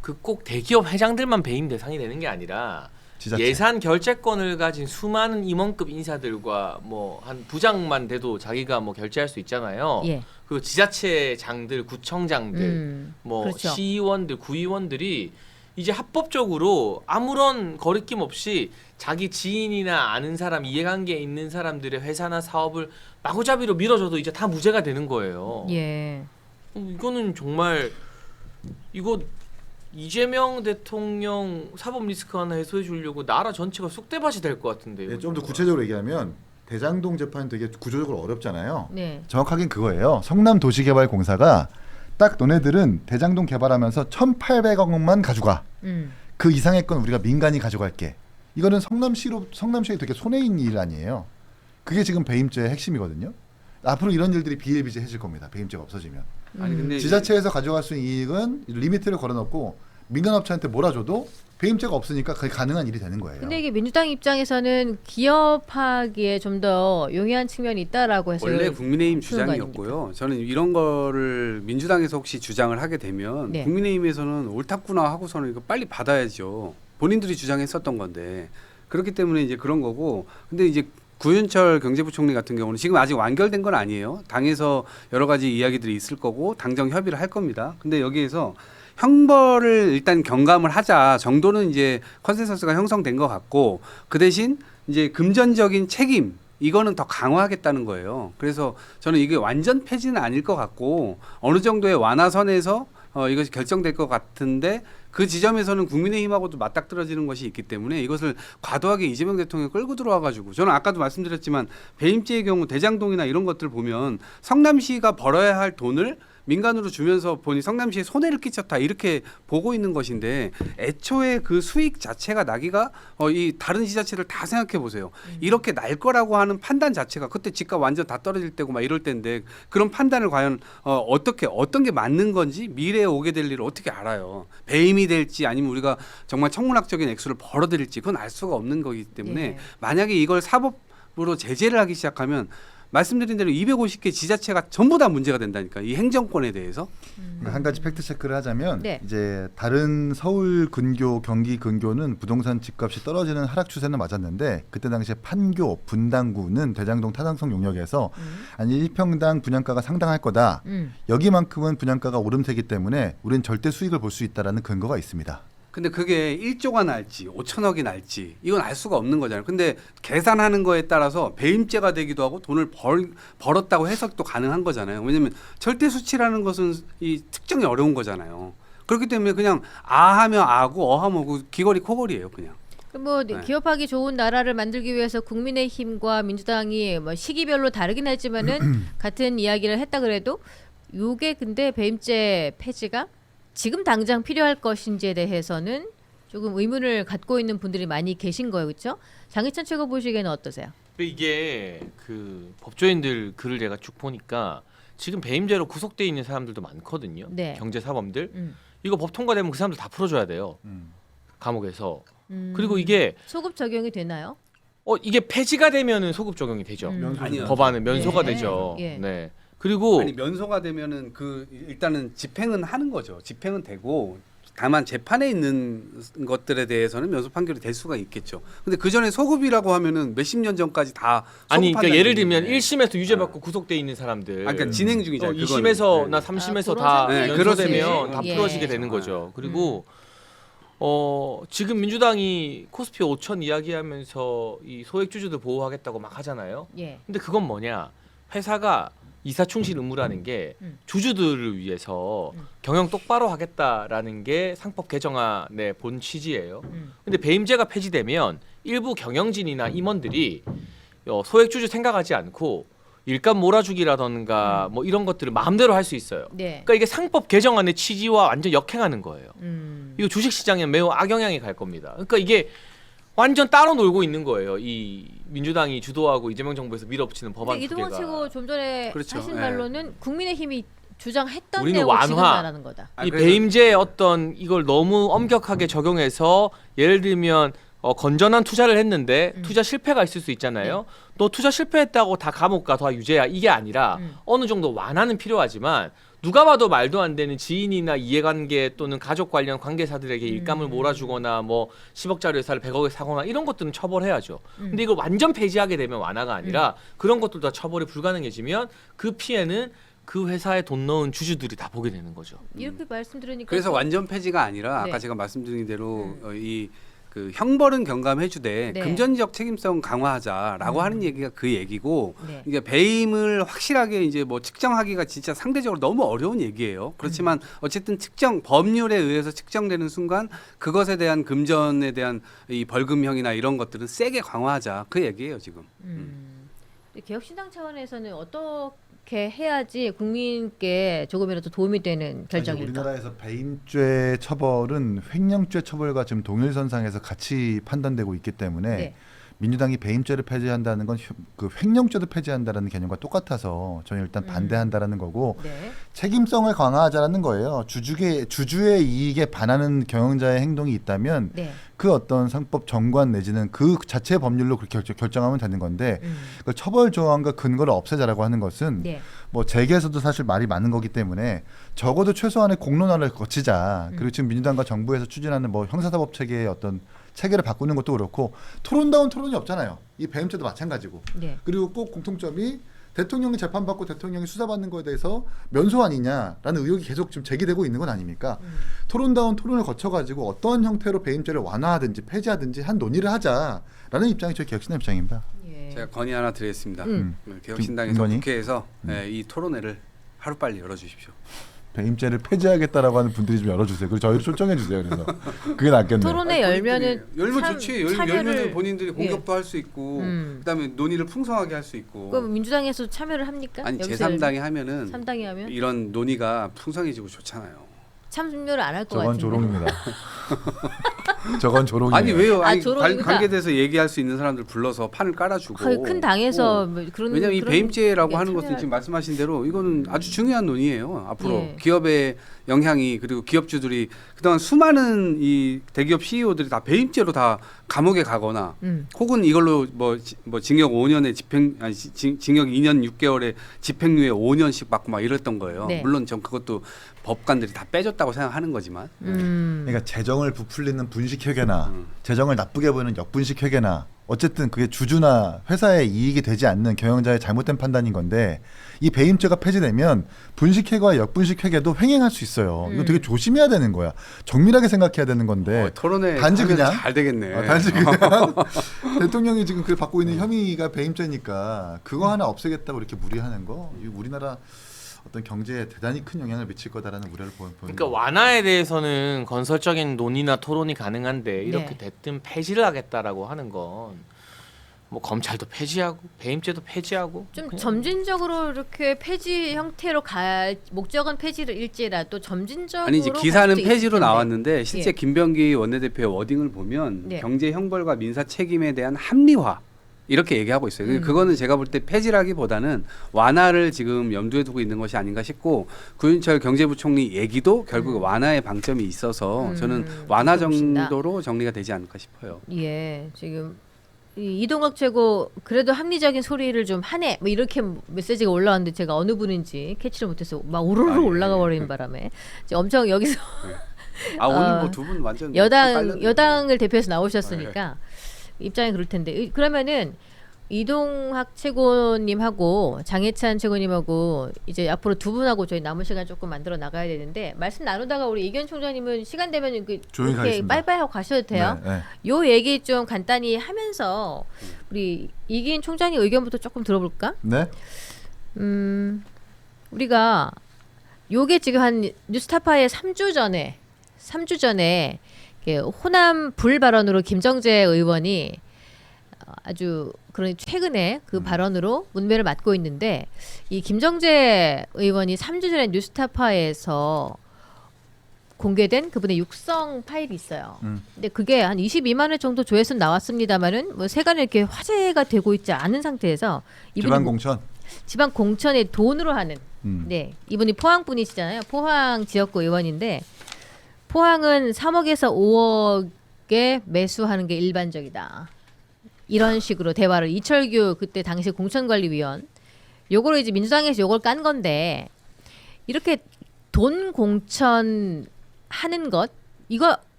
그 꼭 대기업 회장들만 배임 대상이 되는 게 아니라 지자체. 예산 결재권을 가진 수많은 임원급 인사들과 뭐 한 부장만 돼도 자기가 뭐 결재할 수 있잖아요. 예. 그 지자체장들, 구청장들, 뭐 그렇죠. 시의원들, 구의원들이 이제 합법적으로 아무런 거리낌 없이 자기 지인이나 아는 사람, 이해관계에 있는 사람들의 회사나 사업을 마구잡이로 밀어줘도 이제 다 무죄가 되는 거예요. 예. 이거는 정말 이거 이재명 대통령 사법 리스크 하나 해소해 주려고 나라 전체가 쑥대밭이 될 것 같은데요. 네, 좀 더 구체적으로 얘기하면 대장동 재판 되게 구조적으로 어렵잖아요. 네. 정확하긴 그거예요. 성남도시개발공사가 딱 너네들은 대장동 개발하면서 1,800억 원만 가져가. 그 이상의 건 우리가 민간이 가져갈게. 이거는 성남시에 되게 손해인 일 아니에요. 그게 지금 배임죄의 핵심이거든요. 앞으로 이런 일들이 비일비재해질 겁니다. 배임죄가 없어지면. 아니 근데 지자체에서 가져갈 수 있는 이익은 리미트를 걸어놓고 민간업체한테 몰아줘도 배임죄가 없으니까 그게 가능한 일이 되는 거예요. 근데 이게 민주당 입장에서는 기업하기에 좀 더 용이한 측면이 있다라고 해서 원래 국민의힘 쓰는 거 주장이었고요. 저는 이런 거를 민주당에서 혹시 주장을 하게 되면 네. 국민의힘에서는 옳았구나 하고서는 이거 빨리 받아야죠. 본인들이 주장했었던 건데 그렇기 때문에 이제 그런 거고. 근데 이제 구윤철 경제부총리 같은 경우는 지금 아직 완결된 건 아니에요. 당에서 여러 가지 이야기들이 있을 거고 당정 협의를 할 겁니다. 근데 여기에서 형벌을 일단 경감을 하자 정도는 이제 컨센서스가 형성된 것 같고 그 대신 이제 금전적인 책임 이거는 더 강화하겠다는 거예요. 그래서 저는 이게 완전 폐지는 아닐 것 같고 어느 정도의 완화선에서 이것이 결정될 것 같은데 그 지점에서는 국민의힘하고도 맞닥뜨려지는 것이 있기 때문에 이것을 과도하게 이재명 대통령이 끌고 들어와가지고 저는 아까도 말씀드렸지만 배임죄의 경우 대장동이나 이런 것들 보면 성남시가 벌어야 할 돈을 민간으로 주면서 보니 성남시에 손해를 끼쳤다 이렇게 보고 있는 것인데 애초에 그 수익 자체가 나기가 이 다른 지자체들 다 생각해 보세요. 이렇게 날 거라고 하는 판단 자체가 그때 집값 완전 다 떨어질 때고 막 이럴 때인데 그런 판단을 과연 어떤 게 맞는 건지 미래에 오게 될 일을 어떻게 알아요. 배임이 될지 아니면 우리가 정말 천문학적인 액수를 벌어들일지 그건 알 수가 없는 거기 때문에 예. 만약에 이걸 사법으로 제재를 하기 시작하면 말씀드린 대로 250개 지자체가 전부 다 문제가 된다니까 이 행정권에 대해서. 한 가지 팩트 체크를 하자면 네. 이제 다른 서울 근교, 경기 근교는 부동산 집값이 떨어지는 하락 추세는 맞았는데 그때 당시에 판교, 분당구는 대장동 타당성 용역에서 한 1평당 분양가가 상당할 거다. 여기만큼은 분양가가 오름세기 때문에 우리는 절대 수익을 볼 수 있다라는 근거가 있습니다. 근데 그게 1조가 날지 5천억이 날지 이건 알 수가 없는 거잖아요. 근데 계산하는 거에 따라서 배임죄가 되기도 하고 돈을 벌었다고 해석도 가능한 거잖아요. 왜냐하면 절대 수치라는 것은 이 특정이 어려운 거잖아요. 그렇기 때문에 그냥 아하면 아고 어하면 어고 귀걸이 코걸이에요 그냥. 뭐 네. 기업하기 좋은 나라를 만들기 위해서 국민의힘과 민주당이 뭐 시기별로 다르긴 하지만은 같은 이야기를 했다 그래도 요게 근데 배임죄 폐지가 지금 당장 필요할 것인지에 대해서는 조금 의문을 갖고 있는 분들이 많이 계신 거예요, 그렇죠? 장희찬 최고 보시기에는 어떠세요? 근데 이게 그 법조인들 글을 제가 쭉 보니까 지금 배임죄로 구속돼 있는 사람들도 많거든요. 네. 경제사범들 이거 법 통과되면 그 사람들 다 풀어줘야 돼요. 감옥에서. 그리고 이게 소급 적용이 되나요? 이게 폐지가 되면은 소급 적용이 되죠. 아니요. 법안은 면소가 예. 되죠. 예. 네. 그리고 아니 면소가 되면은 그 일단은 집행은 하는 거죠. 집행은 되고 다만 재판에 있는 것들에 대해서는 면소 판결이 될 수가 있겠죠. 근데 그 전에 소급이라고 하면은 몇십 년 전까지 다 아니 소급 그러니까 예를 판단이 들면 있는데. 1심에서 유죄받고 구속돼 있는 사람들 그러니까 진행 중이잖아요. 2심에서나 그거는. 3심에서 그런 다 상황이 면소되면 다 있겠지. 풀어지게 예. 되는 거죠. 그리고 지금 민주당이 코스피 5천 이야기하면서 이 소액주주들 보호하겠다고 막 하잖아요. 예. 근데 그건 뭐냐? 회사가 이사충실 의무라는 게 주주들을 위해서 경영 똑바로 하겠다라는 게 상법 개정안의 본 취지예요. 근데 배임죄가 폐지되면 일부 경영진이나 임원들이 소액주주 생각하지 않고 일감 몰아주기라던가 뭐 이런 것들을 마음대로 할 수 있어요. 네. 그러니까 이게 상법 개정안의 취지와 완전 역행하는 거예요. 이거 주식시장에 매우 악영향이 갈 겁니다. 그러니까 이게 완전 따로 놀고 있는 거예요. 이 민주당이 주도하고 이재명 정부에서 밀어붙이는 법안 근데 두 이동원 개가. 최고 좀 전에 그렇죠. 하신 예. 말로는 국민의힘이 주장했던 우리는 내용을 지금 완화. 말하는 거다. 아, 이 그래서- 배임죄 어떤 이걸 너무 엄격하게 적용해서 예를 들면 건전한 투자를 했는데 투자 실패가 있을 수 있잖아요. 또 투자 실패했다고 다 감옥 가, 다 유죄야 이게 아니라 어느 정도 완화는 필요하지만 누가 봐도 말도 안 되는 지인이나 이해관계 또는 가족 관련 관계사들에게 일감을 몰아주거나 뭐 10억짜리 회사를 100억에 사거나 이런 것들은 처벌해야죠. 근데 이걸 완전 폐지하게 되면 완화가 아니라 그런 것들도 다 처벌이 불가능해지면 그 피해는 그 회사에 돈 넣은 주주들이 다 보게 되는 거죠. 이렇게 말씀드리니까 그래서 또- 완전 폐지가 아니라 네. 아까 제가 말씀드린 대로 이 그 형벌은 경감해주되 네. 금전적 책임성 강화하자라고 하는 얘기가 그 얘기고 네. 이게 배임을 확실하게 이제 뭐 측정하기가 진짜 상대적으로 너무 어려운 얘기예요. 그렇지만 어쨌든 측정 법률에 의해서 측정되는 순간 그것에 대한 금전에 대한 이 벌금형이나 이런 것들은 세게 강화하자 그 얘기예요 지금. 개혁신당 차원에서는 어떻게 해야지 국민께 조금이라도 도움이 되는 결정일까? 우리나라에서 배임죄 처벌은 횡령죄 처벌과 지금 동일선상에서 같이 판단되고 있기 때문에 네. 민주당이 배임죄를 폐지한다는 건 그 횡령죄도 폐지한다는 개념과 똑같아서 저는 일단 반대한다라는 거고 네. 책임성을 강화하자라는 거예요. 주주의 이익에 반하는 경영자의 행동이 있다면 네. 그 어떤 상법 정관 내지는 그 자체 법률로 그렇게 결정하면 되는 건데 그 처벌 조항과 근거를 없애자라고 하는 것은 네. 뭐 재계에서도 사실 말이 많은 거기 때문에 적어도 최소한의 공론화를 거치자. 그리고 지금 민주당과 정부에서 추진하는 뭐 형사사법 체계의 어떤 체계를 바꾸는 것도 그렇고 토론다운 토론이 없잖아요. 이 배임죄도 마찬가지고. 네. 그리고 꼭 공통점이 대통령이 재판받고 대통령이 수사받는 거에 대해서 면소 아니냐라는 의혹이 계속 지금 제기되고 있는 건 아닙니까? 토론다운 토론을 거쳐가지고 어떤 형태로 배임죄를 완화하든지 폐지하든지 한 논의를 하자라는 입장이 저희 개혁신당 입장입니다. 예. 제가 건의 하나 드리겠습니다. 개혁신당에서 건의? 국회에서 이 토론회를 하루빨리 열어주십시오. 배임죄를 폐지하겠다라고 하는 분들이 좀 열어주세요. 그리고 저희를 초청해 주세요. 그래서 그게 낫겠네요. 토론회 열면은 열면 참 좋지. 참여를- 열면은 본인들이 예. 공격도 할 수 있고 그다음에 논의를 풍성하게 할 수 있고. 그럼 민주당에서 참여를 합니까? 아니 여기서 제3당이 하면은 3당이 하면 이런 논의가 풍성해지고 좋잖아요. 참여를 안 할 것 저건 같은데. 조롱입니다. 저건 조롱이에요. 아니 왜요? 아니 조롱이구나. 관계돼서 얘기할 수 있는 사람들 불러서 판을 깔아주고. 거의 큰 당에서 뭐 그런 왜냐면 이 그런 배임죄라고 게 하는 것은 참여할- 지금 말씀하신 대로 이거는 아주 중요한 논의예요. 앞으로 예. 기업의 영향이 그리고 기업주들이 그동안 수많은 이 대기업 CEO들이 다 배임죄로 다 감옥에 가거나 혹은 이걸로 뭐 징역 5년에 징역 2년 6개월에 집행유예 5년씩 받고 막 이랬던 거예요. 네. 물론 전 그것도 법관들이 다 빼줬다고 생각하는 거지만 그러니까 재정을 부풀리는 분식 회계나 재정을 나쁘게 보이는 역분식 회계나 어쨌든 그게 주주나 회사의 이익이 되지 않는 경영자의 잘못된 판단인 건데 이 배임죄가 폐지되면 분식 회계와 역분식 회계도 횡행할 수 있어요. 이거 되게 조심해야 되는 거야. 정밀하게 생각해야 되는 건데 토론회 단지 하면 그냥 잘 되겠네. 단지 그냥 대통령이 지금 그 받고 있는 혐의가 배임죄니까 그거 하나 없애겠다고 이렇게 무리하는 거 이 우리나라 어떤 경제에 대단히 큰 영향을 미칠 거다라는 우려를 보는 그러니까 완화에 대해서는 건설적인 논의나 토론이 가능한데 이렇게 네. 됐든 폐지를 하겠다라고 하는 건 뭐 검찰도 폐지하고 배임죄도 폐지하고 좀 그냥 점진적으로 이렇게 폐지 형태로 갈 목적은 폐지를 일지라도 점진적으로 아니 이제 갈 기사는 수도 폐지로 있을 텐데. 나왔는데 실제 예. 김병기 원내대표의 워딩을 보면 네. 경제 형벌과 민사 책임에 대한 합리화 이렇게 얘기하고 있어요. 그거는 제가 볼 때 폐지라기보다는 완화를 지금 염두에 두고 있는 것이 아닌가 싶고 구윤철 경제부총리 얘기도 결국 완화의 방점이 있어서 저는 완화 그렇습니다. 정도로 정리가 되지 않을까 싶어요. 예, 지금 이동학 최고 그래도 합리적인 소리를 좀 하네 뭐 이렇게 메시지가 올라왔는데 제가 어느 분인지 캐치를 못해서 막 우르르 올라가 버리는 바람에 이제 엄청 여기서 아 오늘 뭐 두 분 완전 빨렸네요. 여당을 대표해서 나오셨으니까 입장이 그럴 텐데 그러면은 이동학 최고님하고 장해찬 최고님하고 이제 앞으로 두 분하고 저희 남은 시간 조금 만들어 나가야 되는데 말씀 나누다가 우리 이견 총장님은 시간 되면 조용히 이렇게 가겠습니다. 빠이빠이 하고 가셔도 돼요. 네, 네. 요 얘기 좀 간단히 하면서 우리 이긴 총장님 의견부터 조금 들어볼까? 네? 우리가 요게 지금 한 뉴스타파의 3주 전에 이렇게 호남 불 발언으로 김정재 의원이 아주 그런 최근에 그 발언으로 문매를 맞고 있는데 이 김정재 의원이 3주 전에 뉴스타파에서 공개된 그분의 육성 파일이 있어요. 근데 그게 한 22만 회 정도 조회수 나왔습니다만은 뭐 세간에 이렇게 화제가 되고 있지 않은 상태에서 이분이 지방공천. 지방 공천에 돈으로 하는 네 이분이 포항 분이시잖아요. 포항 지역구 의원인데 포항은 3억에서 5억에 매수하는 게 일반적이다. 이런 식으로 대화를 이철규 그때 당시 공천관리위원 요거를 이제 민주당에서 요걸 깐 건데 이렇게 돈 공천 하는 것 이거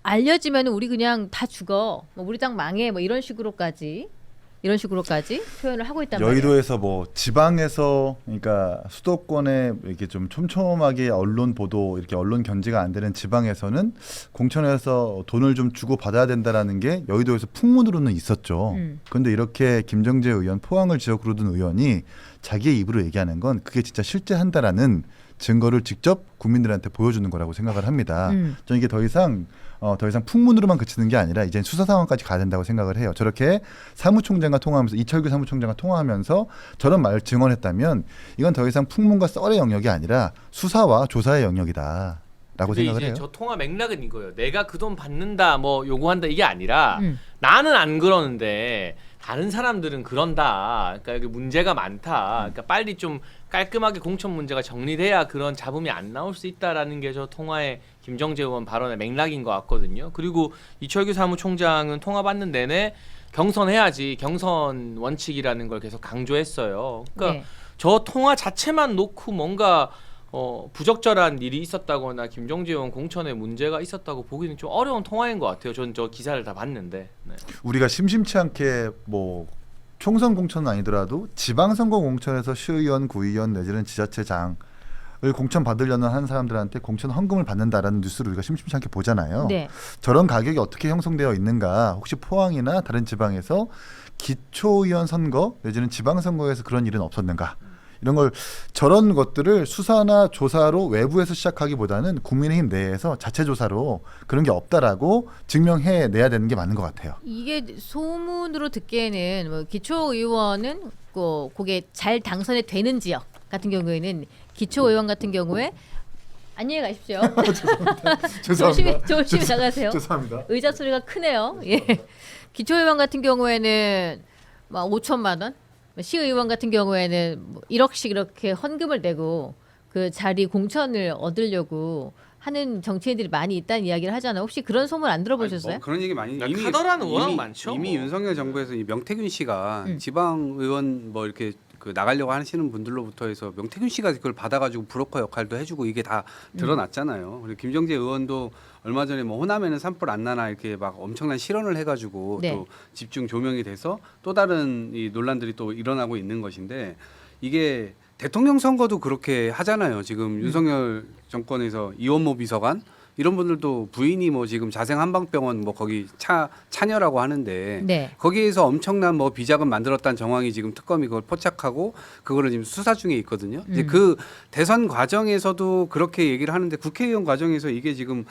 알려지면 우리 그냥 다 죽어 뭐 우리 당 망해 뭐 이런 식으로까지 이런 식으로까지 표현을 하고 있단 말이에요. 여의도에서 뭐 지방에서 그러니까 수도권에 이렇게 좀 촘촘하게 언론 보도 이렇게 언론 견제가 안 되는 지방에서는 공천에서 돈을 좀 주고 받아야 된다라는 게 여의도에서 풍문으로는 있었죠. 그런데 이렇게 김정재 의원 포항을 지역으로 둔 의원이 자기의 입으로 얘기하는 건 그게 진짜 실제 한다라는 증거를 직접 국민들한테 보여주는 거라고 생각을 합니다. 저는 이게 더 이상 풍문으로만 그치는 게 아니라 이제 수사 상황까지 가야 된다고 생각을 해요. 저렇게 사무총장과 통화하면서 이철규 사무총장과 통화하면서 저런 말을 증언했다면 이건 더 이상 풍문과 썰의 영역이 아니라 수사와 조사의 영역이다라고 근데 생각을 이제 해요. 저 통화 맥락은 이거예요. 내가 그 돈 받는다, 뭐 요구한다 이게 아니라 나는 안 그러는데 다른 사람들은 그런다. 그러니까 여기 문제가 많다. 그러니까 빨리 좀 깔끔하게 공천 문제가 정리돼야 그런 잡음이 안 나올 수 있다라는 게 저 통화의 김정재 의원 발언의 맥락인 것 같거든요. 그리고 이철규 사무총장은 통화 받는 내내 경선해야지 경선 원칙이라는 걸 계속 강조했어요. 그러니까 네. 저 통화 자체만 놓고 뭔가 부적절한 일이 있었다거나 김정재 의원 공천에 문제가 있었다고 보기는 좀 어려운 통화인 것 같아요. 전 저 기사를 다 봤는데. 네. 우리가 심심치 않게 뭐 총선 공천은 아니더라도 지방선거 공천에서 시의원, 구의원 내지는 지자체장을 공천 받으려는 한 사람들한테 공천 헌금을 받는다라는 뉴스를 우리가 심심치 않게 보잖아요. 네. 저런 가격이 어떻게 형성되어 있는가? 혹시 포항이나 다른 지방에서 기초의원 선거 내지는 지방선거에서 그런 일은 없었는가? 이런 걸 저런 것들을 수사나 조사로 외부에서 시작하기보다는 국민의힘 내에서 자체 조사로 그런 게 없다라고 증명해내야 되는 게 맞는 것 같아요. 이게 소문으로 듣기에는 뭐 기초의원은 그게 잘 당선이 되는 지역 같은 경우에는 기초의원 같은 경우에 안녕히 가십시오. 조심히 나가세요. 죄송합니다. 의자 소리가 크네요. 예. 기초의원 같은 경우에는 막 5천만 원, 시의원 같은 경우에는 뭐 1억씩 이렇게 헌금을 내고 그 자리 공천을 얻으려고 하는 정치인들이 많이 있다는 이야기를 하잖아요. 혹시 그런 소문 안 들어보셨어요? 뭐 그런 얘기 많이 야, 카더라는 워낙 많죠. 이미 뭐. 윤석열 정부에서 이 명태균 씨가 지방 의원 뭐 이렇게 그 나가려고 하시는 분들로부터 해서 명태균 씨가 그걸 받아가지고 브로커 역할도 해주고 이게 다 드러났잖아요. 그리고 김정재 의원도 얼마 전에 뭐 호남에는 산불 안 나나 이렇게 막 엄청난 실언을 해가지고 네. 또 집중 조명이 돼서 또 다른 이 논란들이 또 일어나고 있는 것인데 이게 대통령 선거도 그렇게 하잖아요. 지금 윤석열 정권에서 이원모 비서관 이런 분들도 부인이 뭐 지금 자생 한방병원 뭐 거기 차녀라고 하는데 네. 거기에서 엄청난 뭐 비자금 만들었다는 정황이 지금 특검이 그걸 포착하고 그거를 지금 수사 중에 있거든요. 이제 그 대선 과정에서도 그렇게 얘기를 하는데 국회의원 과정에서 이게 지금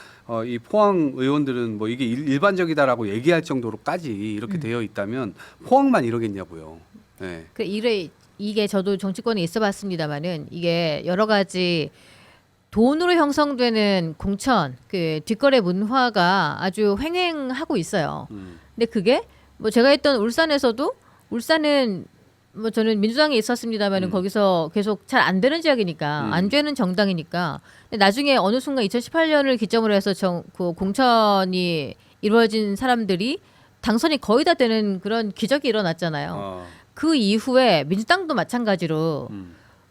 이 포항 의원들은 뭐 이게 일반적이다라고 얘기할 정도로까지 이렇게 되어 있다면 포항만 이러겠냐고요. 네. 이게 저도 정치권에 있어봤습니다만은 이게 여러 가지 돈으로 형성되는 공천 그 뒷거래 문화가 아주 횡행하고 있어요. 근데 그게 뭐 제가 있던 울산에서도 울산은 뭐 저는 민주당에 있었습니다만은 거기서 계속 잘 안 되는 지역이니까 안 되는 정당이니까 근데 나중에 어느 순간 2018년을 기점으로 해서 그 공천이 이루어진 사람들이 당선이 거의 다 되는 그런 기적이 일어났잖아요. 그 이후에 민주당도 마찬가지로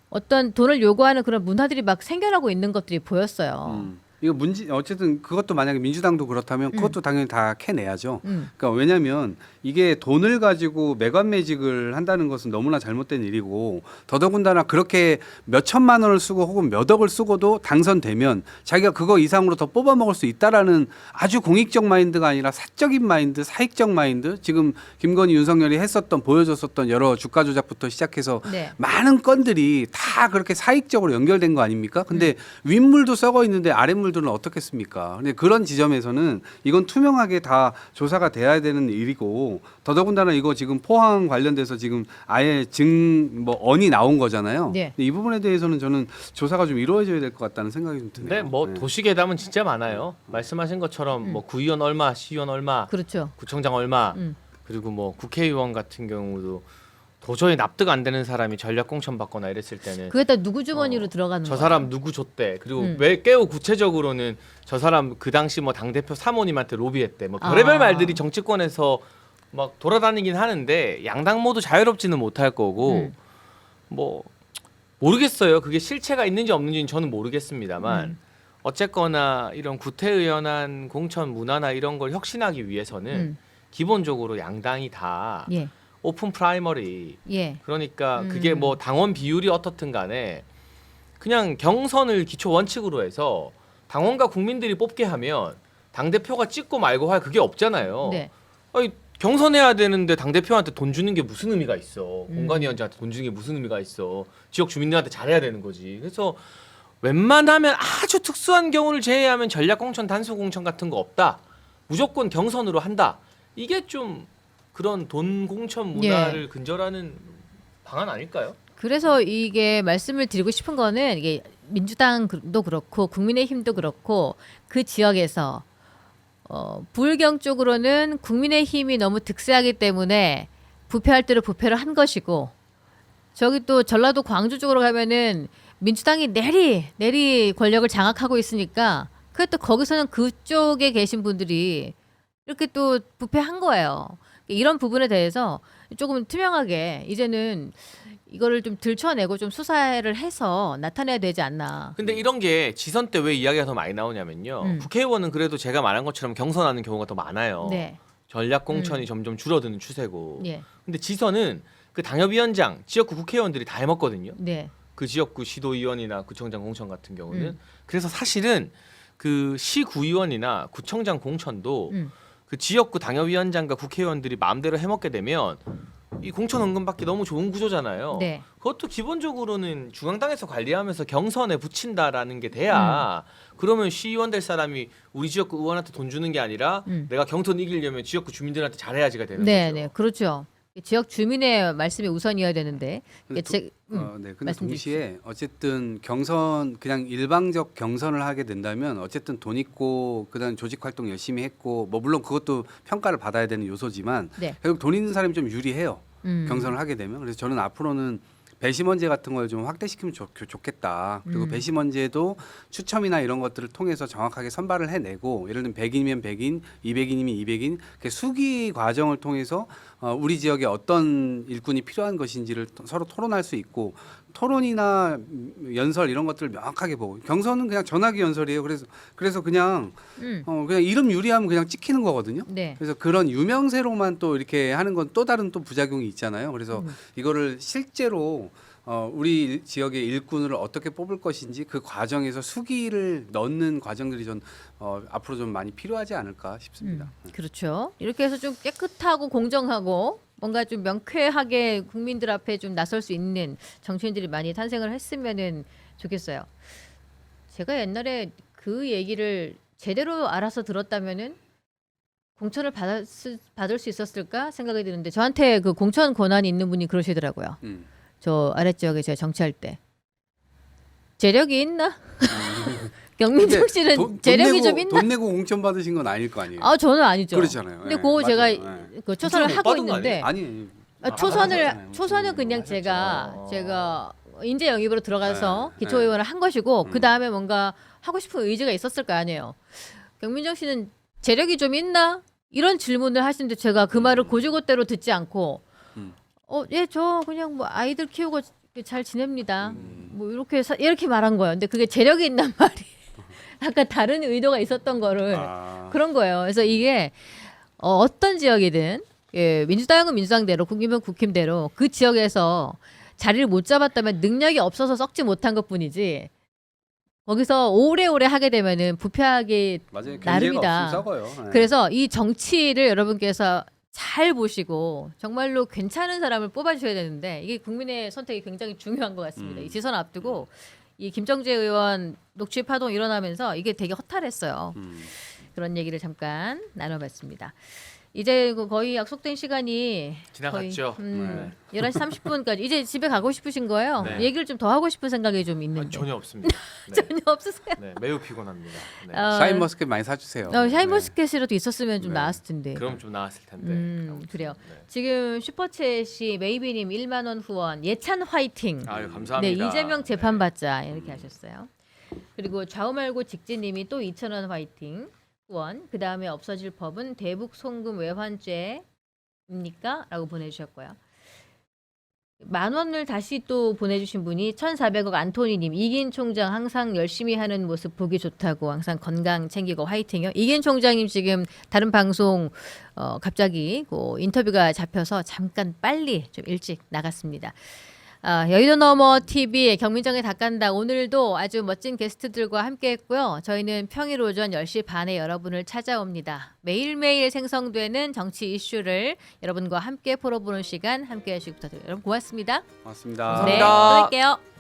어떤 돈을 요구하는 그런 문화들이 막 생겨나고 있는 것들이 보였어요. 이거 어쨌든 그것도 만약에 민주당도 그렇다면 그것도 당연히 다 캐내야죠. 그러니까 왜냐하면 이게 돈을 가지고 매관매직을 한다는 것은 너무나 잘못된 일이고 더더군다나 그렇게 몇 천만 원을 쓰고 혹은 몇 억을 쓰고도 당선되면 자기가 그거 이상으로 더 뽑아 먹을 수 있다라는 아주 공익적 마인드가 아니라 사적인 마인드, 사익적 마인드. 지금 김건희, 윤석열이 보여줬었던 여러 주가 조작부터 시작해서 네. 많은 건들이 다 그렇게 사익적으로 연결된 거 아닙니까? 근데 윗물도 썩어 있는데 아랫물들은 어떻겠습니까? 근데 그런 지점에서는 이건 투명하게 다 조사가 돼야 되는 일이고 더더군다나 이거 지금 포항 관련돼서 지금 아예 언이 나온 거잖아요. 네. 근데 이 부분에 대해서는 저는 조사가 좀 이루어져야 될 것 같다는 생각이 좀 드네요. 근데 뭐 네. 도시괴담은 진짜 많아요. 말씀하신 것처럼 뭐 구의원 얼마, 시의원 얼마, 그렇죠. 구청장 얼마, 그리고 뭐 국회의원 같은 경우도 도저히 납득 안 되는 사람이 전략 공천 받거나 이랬을 때는 그게 다 누구 주머니로 들어가는 저 거예요? 사람 누구 줬대. 그리고 왜 깨우 구체적으로는 저 사람 그 당시 뭐 당대표 사모님한테 로비했대. 뭐 별의별 말들이 정치권에서 막 돌아다니긴 하는데 양당 모두 자유롭지는 못할 거고 뭐 모르겠어요. 그게 실체가 있는지 없는지는 저는 모르겠습니다만 어쨌거나 이런 구태의연한 공천 문화나 이런 걸 혁신하기 위해서는 기본적으로 양당이 다 예. 오픈 프라이머리 예. 그러니까 그게 뭐 당원 비율이 어떻든 간에 그냥 경선을 기초 원칙으로 해서 당원과 국민들이 뽑게 하면 당 대표가 찍고 말고 할 그게 없잖아요. 네. 아니, 경선해야 되는데 당 대표한테 돈 주는 게 무슨 의미가 있어? 공관위원장한테 돈 주는 게 무슨 의미가 있어? 지역 주민들한테 잘해야 되는 거지. 그래서 웬만하면 아주 특수한 경우를 제외하면 전략 공천, 단수 공천 같은 거 없다. 무조건 경선으로 한다. 이게 좀 그런 돈 공천 문화를 근절하는 방안 아닐까요? 그래서 이게 말씀을 드리고 싶은 거는 이게 민주당도 그렇고 국민의힘도 그렇고 그 지역에서 부울경 쪽으로는 국민의힘이 너무 득세하기 때문에 부패할 대로 부패를 한 것이고 저기 또 전라도 광주 쪽으로 가면은 민주당이 내리 권력을 장악하고 있으니까 그래 또 거기서는 그쪽에 계신 분들이 이렇게 또 부패한 거예요. 이런 부분에 대해서 조금 투명하게 이제는 이거를 좀 들춰내고 좀 수사를 해서 나타내야 되지 않나. 근데 이런 게 지선 때 왜 이야기가 더 많이 나오냐면요. 국회의원은 그래도 제가 말한 것처럼 경선하는 경우가 더 많아요. 네. 전략 공천이 점점 줄어드는 추세고. 예. 근데 지선은 그 당협위원장, 지역구 국회의원들이 다 해먹거든요. 네. 그 지역구 시도의원이나 구청장 공천 같은 경우는. 그래서 사실은 그 시구의원이나 구청장 공천도 그 지역구 당협위원장과 국회의원들이 마음대로 해먹게 되면 이 공천 헌금 받기 너무 좋은 구조잖아요. 네. 그것도 기본적으로는 중앙당에서 관리하면서 경선에 붙인다라는 게 돼야 그러면 시의원 될 사람이 우리 지역구 의원한테 돈 주는 게 아니라 내가 경선 이기려면 지역구 주민들한테 잘해야지가 되는 네, 거죠. 네. 그렇죠. 지역 주민의 말씀이 우선이어야 되는데. 근데 네. 근데 말씀 동시에 어쨌든 경선 그냥 일방적 경선을 하게 된다면 어쨌든 돈 있고 그다음 조직 활동 열심히 했고 뭐 물론 그것도 평가를 받아야 되는 요소지만 네. 결국 돈 있는 사람이 좀 유리해요. 경선을 하게 되면. 그래서 저는 앞으로는 배심원제 같은 걸 좀 확대시키면 좋겠다. 그리고 배심원제도 추첨이나 이런 것들을 통해서 정확하게 선발을 해내고 예를 들면 100인이면 100인, 200인이면 200인 수기 과정을 통해서 우리 지역에 어떤 일꾼이 필요한 것인지를 서로 토론할 수 있고 토론이나 연설 이런 것들을 명확하게 보고 경선은 그냥 전화기 연설이에요. 그래서 그냥 그냥 이름 유리하면 그냥 찍히는 거거든요. 네. 그래서 그런 유명세로만 또 이렇게 하는 건 또 다른 또 부작용이 있잖아요. 그래서 이거를 실제로 우리 지역의 일꾼을 어떻게 뽑을 것인지 그 과정에서 수기를 넣는 과정들이 전 앞으로 좀 많이 필요하지 않을까 싶습니다. 그렇죠. 이렇게 해서 좀 깨끗하고 공정하고 뭔가 좀 명쾌하게 국민들 앞에 좀 나설 수 있는 정치인들이 많이 탄생을 했으면은 좋겠어요. 제가 옛날에 그 얘기를 제대로 알아서 들었다면은 공천을 받을 수 있었을까 생각이 드는데 저한테 그 공천 권한이 있는 분이 그러시더라고요. 저 아랫지역에 제가 정치할 때 재력이 있나? 경민정 씨는 재력이 좀 있나? 돈 내고 공천 받으신 건 아닐 거 아니에요. 아 저는 아니죠. 그렇잖아요. 근데 네, 그거 제가 맞아요. 네. 그 초선을 못 하고 받은 거 있는데 아니 초선은 그냥 하셨죠. 제가 인재 영입으로 들어가서 네, 기초의원을 한 것이고 그 다음에 뭔가 하고 싶은 의지가 있었을 거 아니에요. 경민정 씨는 재력이 좀 있나? 이런 질문을 하시는데 제가 그 말을 고지고대로 듣지 않고 저 그냥 뭐 아이들 키우고 잘 지냅니다. 뭐 이렇게 말한 거예요. 근데 그게 재력이 있단 말이 약간 다른 의도가 있었던 거를 그런 거예요. 그래서 이게 어떤 지역이든 민주당은 민주당대로 국힘은 국힘대로 그 지역에서 자리를 못 잡았다면 능력이 없어서 썩지 못한 것뿐이지 거기서 오래오래 하게 되면은 부패하기 맞아요. 나름이다. 썩어요. 네. 그래서 이 정치를 여러분께서 잘 보시고 정말로 괜찮은 사람을 뽑아주셔야 되는데 이게 국민의 선택이 굉장히 중요한 것 같습니다. 이 지선 앞두고 이 김정재 의원 녹취 파동 일어나면서 이게 되게 허탈했어요. 그런 얘기를 잠깐 나눠봤습니다. 이제 거의 약속된 시간이 지나갔죠. 거의, 11시 30분까지 이제 집에 가고 싶으신 거예요? 네. 얘기를 좀 더 하고 싶은 생각이 좀 있는데 전혀 없습니다. 네. 전혀 없으세요? 네, 매우 피곤합니다. 네. 샤인머스켓 많이 사주세요. 샤인머스켓이라도 있었으면 좀 네. 나았을 텐데. 그럼 좀 나았을 텐데. 아무튼, 그래요. 네. 지금 슈퍼챗이 메이비님 1만 원 후원 예찬 화이팅. 아유 감사합니다. 네 이재명 재판 네. 받자 이렇게 하셨어요. 그리고 좌우 말고 직진님이 또 2천 원 화이팅 후원. 그 다음에 없어질 법은 대북 송금 외환죄입니까? 라고 보내주셨고요. 10,000원을 다시 또 보내주신 분이 1,400억 안토니님. 이긴 총장 항상 열심히 하는 모습 보기 좋다고 항상 건강 챙기고 화이팅요. 이긴 총장님 지금 다른 방송 갑자기 인터뷰가 잡혀서 잠깐 빨리 좀 일찍 나갔습니다. 여의도 너머 TV의 경민정의 닭간다 오늘도 아주 멋진 게스트들과 함께했고요. 저희는 평일 오전 10시 반에 여러분을 찾아옵니다. 매일매일 생성되는 정치 이슈를 여러분과 함께 풀어보는 시간 함께해 주시기 부탁드립니다. 여러분 고맙습니다. 고맙습니다. 네, 또 감사합니다. 뵐게요.